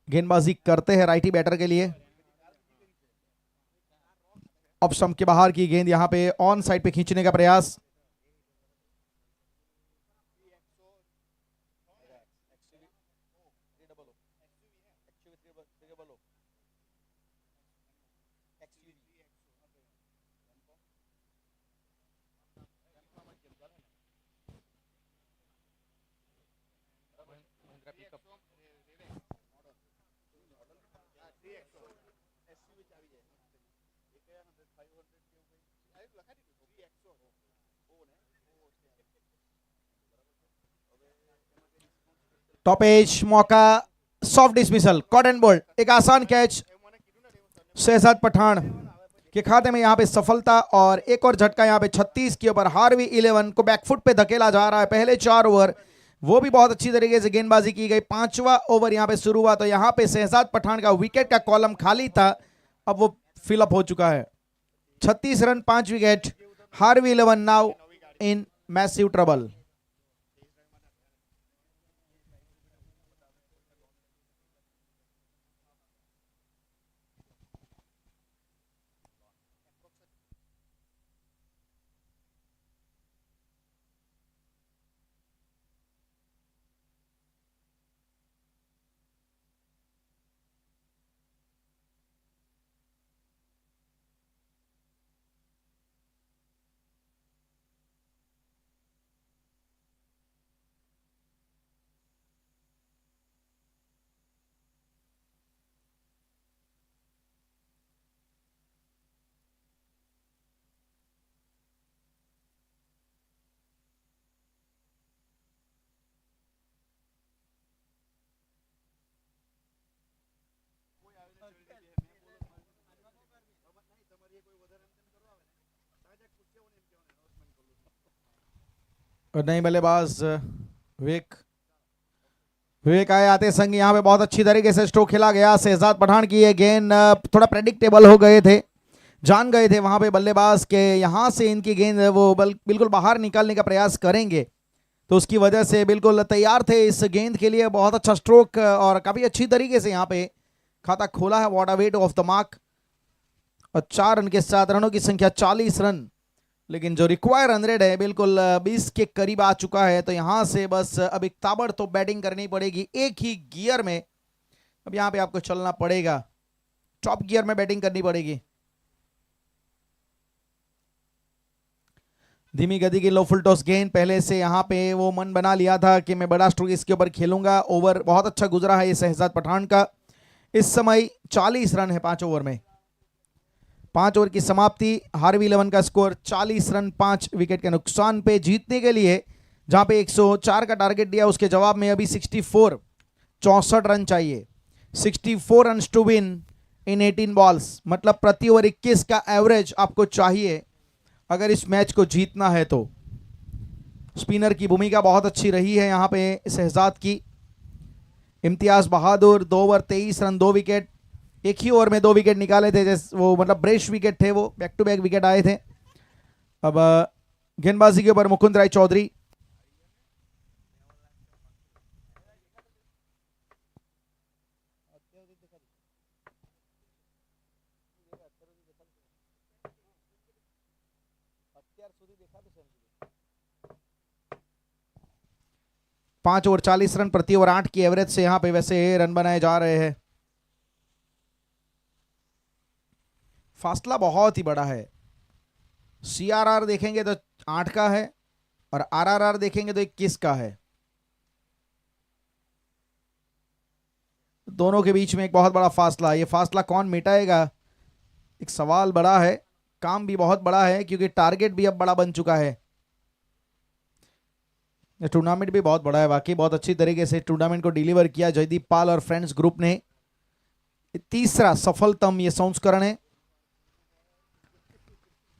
गेंदबाजी करते हैं राइटी बैटर के लिए। ऑफ स्टंप के बाहर की गेंद यहाँ पे ऑन साइड पे खींचने का प्रयास। टॉप एज मौका, soft dismissal, caught and bowled, एक आसान कैच शहजाद पठान के खाते में यहाँ पे सफलता। और एक और झटका यहाँ पे 36 के ऊपर हार्वी 11 को बैकफुट पे धकेला जा रहा है। पहले 4 ओवर वो भी बहुत अच्छी तरीके से गेंदबाजी की गई। 5वां ओवर यहाँ पे शुरू हुआ तो यहाँ पे शहजाद पठान का विकेट का कॉलम खाली था, अब वो फिलअप हो चुका है। 36 run 5 wicket. Harvey 11 now in massive trouble. और नई बल्लेबाज विवेक विवेक आए आते संग यहाँ पे बहुत अच्छी तरीके से स्ट्रोक खेला गया। शहजाद पठान की ये गेंद थोड़ा प्रेडिक्टेबल हो गए थे, जान गए थे वहां पे बल्लेबाज के यहाँ से इनकी गेंद वो बिल्कुल बाहर निकालने का प्रयास करेंगे, तो उसकी वजह से बिल्कुल तैयार थे इस गेंद के लिए। बहुत अच्छा स्ट्रोक और काफी अच्छी तरीके से यहाँ पे खाता खोला है। What a weight of the mark. और 4 रन के साथ रनों की संख्या 40 रन, लेकिन जो रिक्वायर 100 है बिल्कुल 20 के करीब आ चुका है। तो यहां से बस अब एक ताबड़तोड़ बैटिंग करनी पड़ेगी एक ही गियर में। अब यहां पे आपको चलना पड़ेगा, टॉप गियर में बैटिंग करनी पड़ेगी। धीमी गति की लो फुल टॉस गेंद, पहले से यहां पे वो मन बना लिया था कि मैं बड़ा स्ट्रोक इसके ऊपर खेलूंगा। ओवर बहुत अच्छा गुजरा है ये शहजाद पठान का। इस समय 40 रन है 5 ओवर में। 5 ओवर की समाप्ति, हार्वी 11 का स्कोर 40 रन 5 विकेट के नुकसान पे। जीतने के लिए जहां पे 104 का टारगेट दिया, उसके जवाब में अभी 64 रन चाहिए। 64 run to win in 18 balls, मतलब प्रति ओवर 21 का एवरेज आपको चाहिए अगर इस मैच को जीतना है तो। स्पिनर की भूमिका बहुत अच्छी रही है यहाँ पे शहजाद की। इम्तियाज बहादुर 2 ओवर 23 रन 2 विकेट, एक ही ओवर में 2 विकेट निकाले थे, जैसे वो मतलब ब्रेश विकेट थे, वो बैक टू बैक विकेट आए थे। अब गेंदबाजी के ऊपर मुकुंद राय चौधरी। पांच ओवर 40 रन, प्रति ओवर 8 की एवरेज से यहाँ पे वैसे रन बनाए जा रहे हैं। फासला बहुत ही बड़ा है। सीआरआर देखेंगे तो 8 का है और आरआरआर देखेंगे तो 21 का है। दोनों के बीच में एक बहुत बड़ा फासला। ये फासला कौन मिटाएगा, एक सवाल बड़ा है। काम भी बहुत बड़ा है क्योंकि टारगेट भी अब बड़ा बन चुका है। टूर्नामेंट भी बहुत बड़ा है, वाकई बहुत अच्छी तरीके से टूर्नामेंट को डिलीवर किया जयदीप पाल और फ्रेंड्स ग्रुप ने। तीसरा सफलतम ये संस्करण है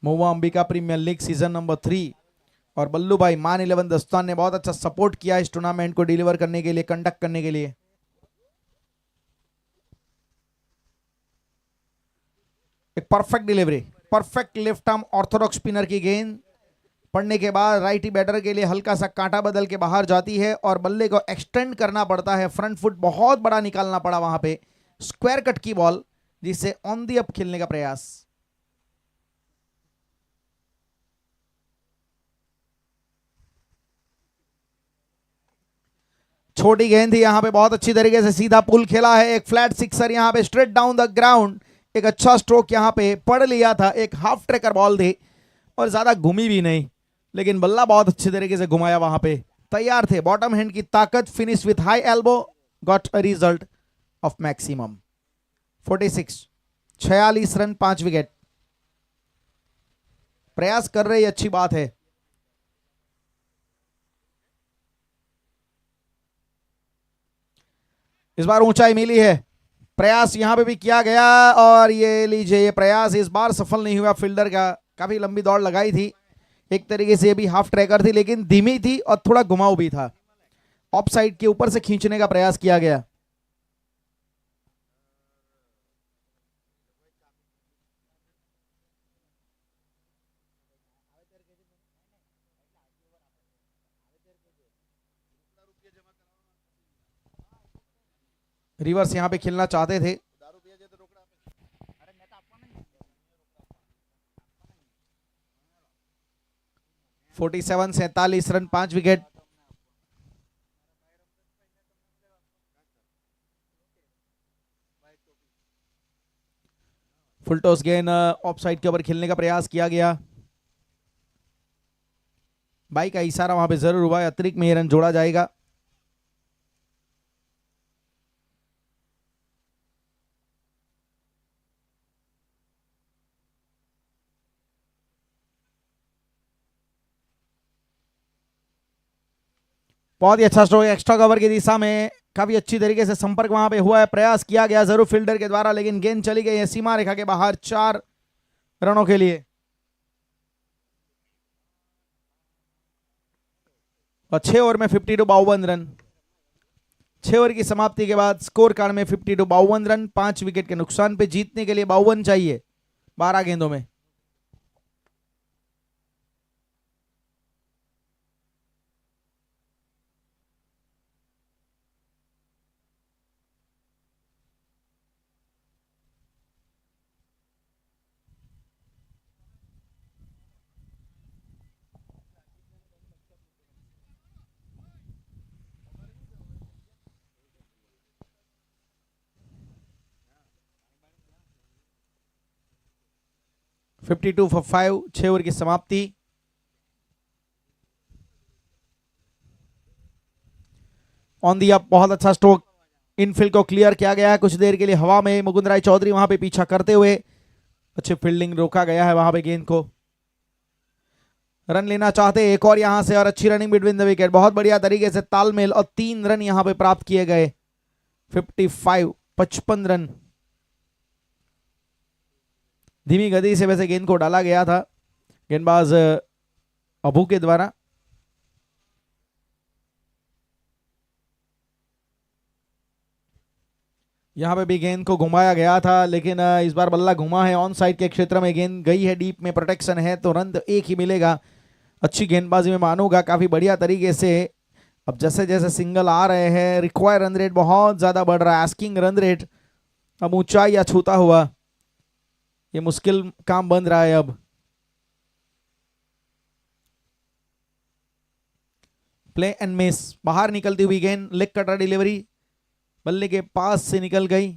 Mahua Ambika premier league season number 3, और बल्लू भाई मान 11 दस्तान ने बहुत अच्छा सपोर्ट किया इस टूर्नामेंट को डिलीवर करने के लिए, कंडक्ट करने के लिए। एक perfect delivery, perfect left arm Orthodox spinner की गेंद पड़ने के बाद राइटी बैटर के लिए हल्का सा कांटा बदल के बाहर जाती है और बल्ले को एक्सटेंड करना पड़ता है। फ्रंट फुट बहुत बड़ा निकालना पड़ा वहां पे। स्क्वायर कट की बॉल जिससे ऑन दी अप खेलने का प्रयास। छोटी गेंद थी यहां पे, बहुत अच्छी तरीके से सीधा पुल खेला है। एक फ्लैट सिक्सर यहां पे स्ट्रेट डाउन द ग्राउंड। एक अच्छा स्ट्रोक यहां पे पढ़ लिया था। एक हाफ ट्रेकर बॉल थी और ज्यादा घूमी भी नहीं, लेकिन बल्ला बहुत अच्छी तरीके से घुमाया, वहां पे तैयार थे। बॉटम हैंड की ताकत, finish with high elbow, got a result of maximum 46 run 5 wicket. प्रयास कर रहे, अच्छी बात है। इस बार ऊंचाई मिली है, प्रयास यहां पे भी किया गया और ये लीजिए, ये प्रयास इस बार सफल नहीं हुआ फील्डर का। काफी लंबी दौड़ लगाई थी, एक तरीके से ये भी हाफ ट्रैकर थी लेकिन धीमी थी और थोड़ा घुमाव भी था। ऑफ साइड के ऊपर से खींचने का प्रयास किया गया। रिवर्स यहां पे खेलना चाहते थे। 47 रन 5 विकेट। फुल टॉस गेंद ऑफ साइड के ऊपर खेलने का प्रयास किया गया। बाई का इशारा वहां पे जरूर हुआ है, अतिरिक्त में रन जोड़ा जाएगा। बहुत ही अच्छा स्ट्रोक एक्स्ट्रा कवर की दिशा में, काफी अच्छी तरीके से संपर्क वहां पे हुआ है, प्रयास किया गया जरूर फील्डर के द्वारा, लेकिन गेंद चली गई है सीमा रेखा के बाहर 4 रनों के लिए। और 6 ओवर में 52 रन। 6 ओवर की समाप्ति के बाद स्कोर कार्ड में 52 रन 5 विकेट के नुकसान पे। जीतने के लिए 52 चाहिए 12 गेंदों में। (52 for 5) 6 ओवर की समाप्ति। ऑन दी अप बहुत अच्छा स्ट्रोक, इनफील्ड को क्लियर किया गया है। कुछ देर के लिए हवा में मुकुंद राय चौधरी वहां पे पीछा करते हुए अच्छी फील्डिंग, रोका गया है वहां पे गेंद को। रन लेना चाहते एक और यहां से, और अच्छी रनिंग बिटवीन द विकेट, बहुत बढ़िया तरीके से तालमेल, और 3 रन यहां पे प्राप्त किए गए। 55 रन। धीमी गति से वैसे गेंद को डाला गया था गेंदबाज अबू के द्वारा। यहां पे भी गेंद को घुमाया गया था, लेकिन इस बार बल्ला घुमा है, ऑन साइड के क्षेत्र में गेंद गई है, डीप में प्रोटेक्शन है, तो रन एक ही मिलेगा। अच्छी गेंदबाजी में मानूंगा, काफी बढ़िया तरीके से। अब जैसे जैसे सिंगल आ रहे हैं, रिक्वायर रन रेट बहुत ज्यादा बढ़ रहा है, आस्किंग रन रेट अब ऊंचाई या छूता हुआ, ये मुश्किल काम बन रहा है अब। प्ले एंड मिस, बाहर निकलती हुई गेंद, लेग कटर डिलीवरी, बल्ले के पास से निकल गई।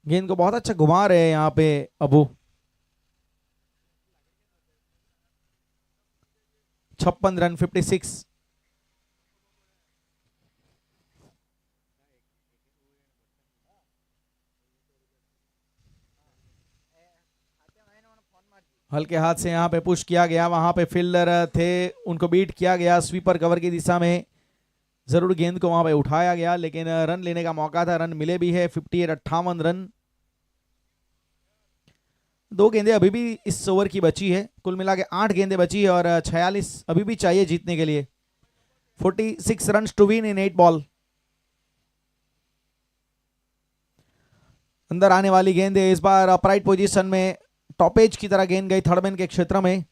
गेंद को बहुत अच्छा घुमा रहे हैं यहाँ पे अबू। 56 रन, 56। हल्के हाथ से यहाँ पे पुश किया गया, वहां पे फील्डर थे, उनको बीट किया गया स्वीपर कवर की दिशा में। जरूर गेंद को वहां पे उठाया गया, लेकिन रन लेने का मौका था, रन मिले भी है। 58 रन। 2 गेंदें अभी भी इस ओवर की बची है, कुल मिला के 8 गेंदें बची है, और 46 अभी भी चाहिए जीतने के लिए। 46 run to win in 8 ball. अंदर आने वाली गेंदें इस बार अपराइट पोजीशन में, टॉपेज की तरह गेंद गई थर्ड मैन के क्षेत्र में,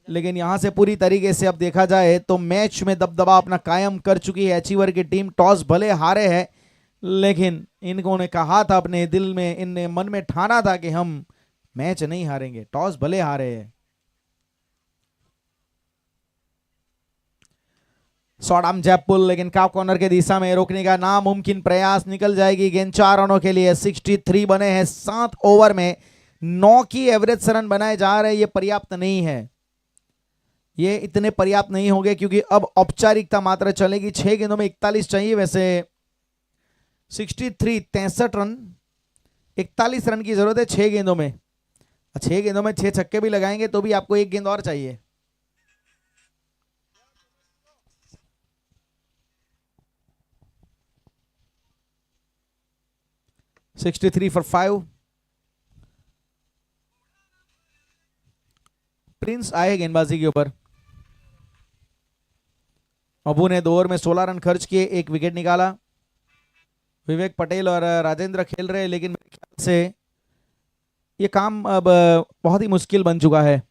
लेकिन यहां से पूरी तरीके से अब देखा जाए तो मैच में दबदबा अपना कायम कर चुकी है अचीवर की टीम। टॉस भले हारे है, लेकिन इनको ने कहा था अपने दिल में, इनने मन में ठाना था कि हम मैच नहीं हारेंगे, टॉस भले हारे हैं। शॉर्ट आर्म जैप पुल, लेकिन काफ कॉर्नर के दिशा में रोकने का नामुमकिन प्रयास, निकल जाएगी गेंद। 4 रनों के लिए 63 बने हैं 7 ओवर में, 9 की एवरेज रन बनाए जा रहे हैं। ये पर्याप्त नहीं है, ये इतने पर्याप्त नहीं होंगे, क्योंकि अब औपचारिकता मात्र चलेगी। 6 गेंदों में 41 चाहिए। वैसे 63 रन, 41 रन की जरूरत है 6 गेंदों में। 6 गेंदों में 6 छक्के भी लगाएंगे तो भी आपको 1 गेंद और चाहिए। (63 for 5). प्रिंस आए गेंदबाजी के ऊपर। अबू ने 2 ओवर में 16 रन खर्च किए, 1 विकेट निकाला। विवेक पटेल और राजेंद्र खेल रहे हैं, लेकिन मेरे ख्याल से ये काम अब बहुत ही मुश्किल बन चुका है।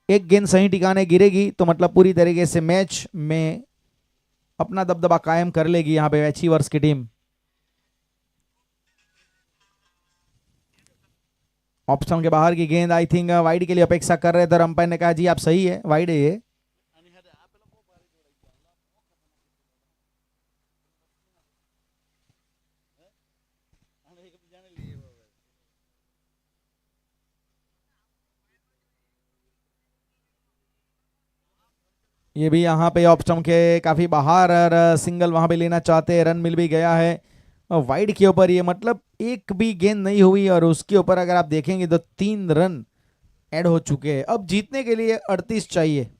एक गेंद सही ठिकाने गिरेगी तो मतलब पूरी तरीके से मैच में अपना दबदबा कायम कर लेगी यहां पे अचीवर्स की टीम। ऑप्शन के बाहर की गेंद, आई थिंक वाइड के लिए अपेक्षा कर रहे थे, अंपायर ने कहा जी आप सही है, वाइड है ये। ये भी यहाँ पे ऑप्शन के काफी बाहर, और सिंगल वहां पे लेना चाहते हैं, रन मिल भी गया है। वाइड के ऊपर ये मतलब एक भी गेंद नहीं हुई, और उसके ऊपर अगर आप देखेंगे तो 3 रन ऐड हो चुके हैं। अब जीतने के लिए 38 चाहिए।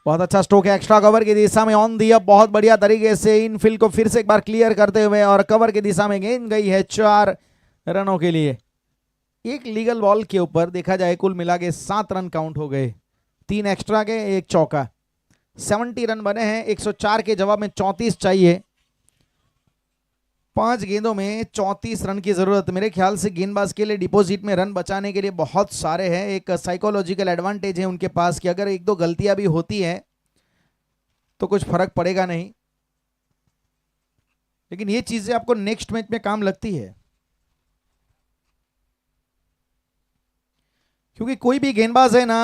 बहुत अच्छा स्ट्रोक है एक्स्ट्रा कवर की दिशा में, ऑन दिया बहुत बढ़िया तरीके से, इन फील्ड को फिर से एक बार क्लियर करते हुए, और कवर की दिशा में गेंद गई है 4 रनों के लिए। एक लीगल बॉल के ऊपर देखा जाए कुल मिला के 7 रन काउंट हो गए, 3 एक्स्ट्रा के, 1 चौका। 70 रन बने हैं, 104 के जवाब में 34 चाहिए। 5 गेंदों में 34 रन की जरूरत। मेरे ख्याल से गेंदबाज के लिए डिपॉजिट में रन बचाने के लिए बहुत सारे हैं। एक साइकोलॉजिकल एडवांटेज है उनके पास कि अगर 1-2 गलतियां भी होती है तो कुछ फर्क पड़ेगा नहीं, लेकिन ये चीजें आपको नेक्स्ट मैच में काम लगती है, क्योंकि कोई भी गेंदबाज है ना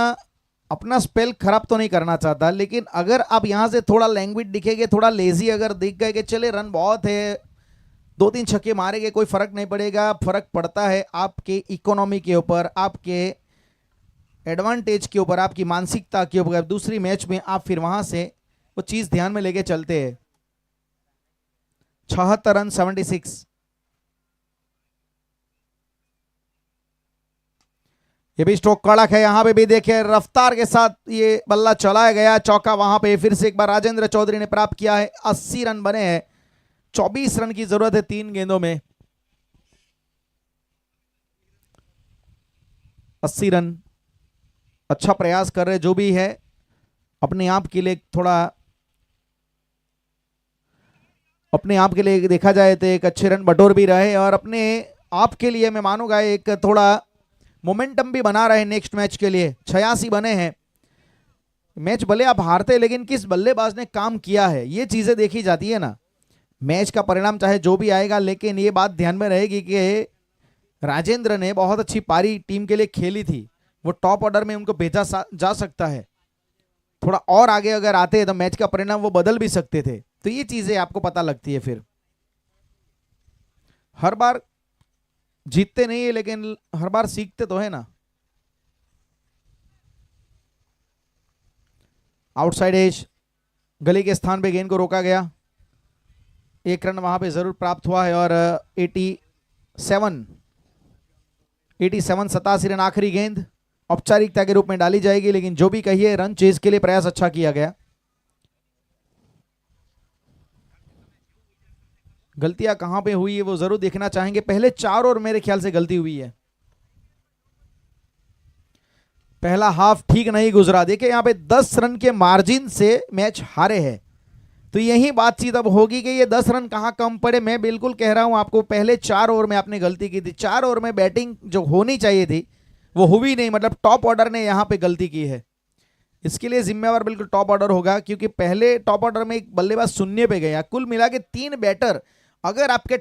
अपना स्पेल खराब तो नहीं करना चाहता, लेकिन अगर आप यहां से थोड़ा लैंग्वेज दिखेंगे, थोड़ा लेजी अगर दिख गए कि चले रन बहुत है, 2-3 छक्के मारेंगे, कोई फर्क नहीं पड़ेगा। फर्क पड़ता है आपके इकोनॉमी के ऊपर, आपके एडवांटेज के ऊपर, आपकी मानसिकता के ऊपर दूसरी मैच में आप फिर वहां से वो चीज ध्यान में लेके चलते हैं। 76 रन 76। ये भी स्ट्रोक कड़क है, यहां पे भी देखिए रफ्तार के साथ ये बल्ला चलाया गया, चौका वहां पे फिर से एक बार राजेंद्र चौधरी ने प्राप्त किया है। 80 रन बने हैं, 24 रन की जरूरत है 3 गेंदों में। 80 रन, अच्छा प्रयास कर रहे जो भी है, अपने आप के लिए थोड़ा, अपने आप के लिए देखा जाए तो एक अच्छे रन बटोर भी रहे और अपने आप के लिए मैं मानूंगा एक थोड़ा मोमेंटम भी बना रहे नेक्स्ट मैच के लिए। 86 बने हैं। मैच भले आप हारते लेकिन किस बल्लेबाज ने काम किया है ये चीजें देखी जाती है ना। मैच का परिणाम चाहे जो भी आएगा, लेकिन ये बात ध्यान में रहेगी कि राजेंद्र ने बहुत अच्छी पारी टीम के लिए खेली थी, वो टॉप ऑर्डर में उनको भेजा जा सकता है। थोड़ा और आगे अगर आते तो मैच का परिणाम वो बदल भी सकते थे। तो ये चीजें आपको पता लगती है। फिर हर बार जीतते नहीं है लेकिन हर बार सीखते तो है ना। आउटसाइड एज, गली के स्थान पे गेंद को रोका गया। 1 रन वहां पे जरूर प्राप्त हुआ है और 87 87 रन आखिरी गेंद औपचारिकता के रूप में डाली जाएगी, लेकिन जो भी कहिए रन चेज के लिए प्रयास अच्छा किया गया। गलतियां कहां पे हुई है वो जरूर देखना चाहेंगे। पहले 4 ओवर मेरे ख्याल से गलती हुई है। पहला हाफ ठीक नहीं गुजरा। देखिए यहां पे 10 रन के मार्जिन से मैच हारे हैं, तो यही बातचीत अब होगी कि ये 10 रन कहां कम पड़े। मैं बिल्कुल कह रहा हूं आपको, पहले 4 ओवर में आपने गलती की थी। 4 ओवर में बैटिंग जो होनी चाहिए थी वो हुई नहीं, मतलब टॉप ऑर्डर ने यहां पे गलती की है। इसके लिए जिम्मेवार बिल्कुल टॉप ऑर्डर होगा, क्योंकि पहले टॉप ऑर्डर में एक बल्लेबाज शून्य पे गया। कुल मिला के 3 बैटर अगर आपके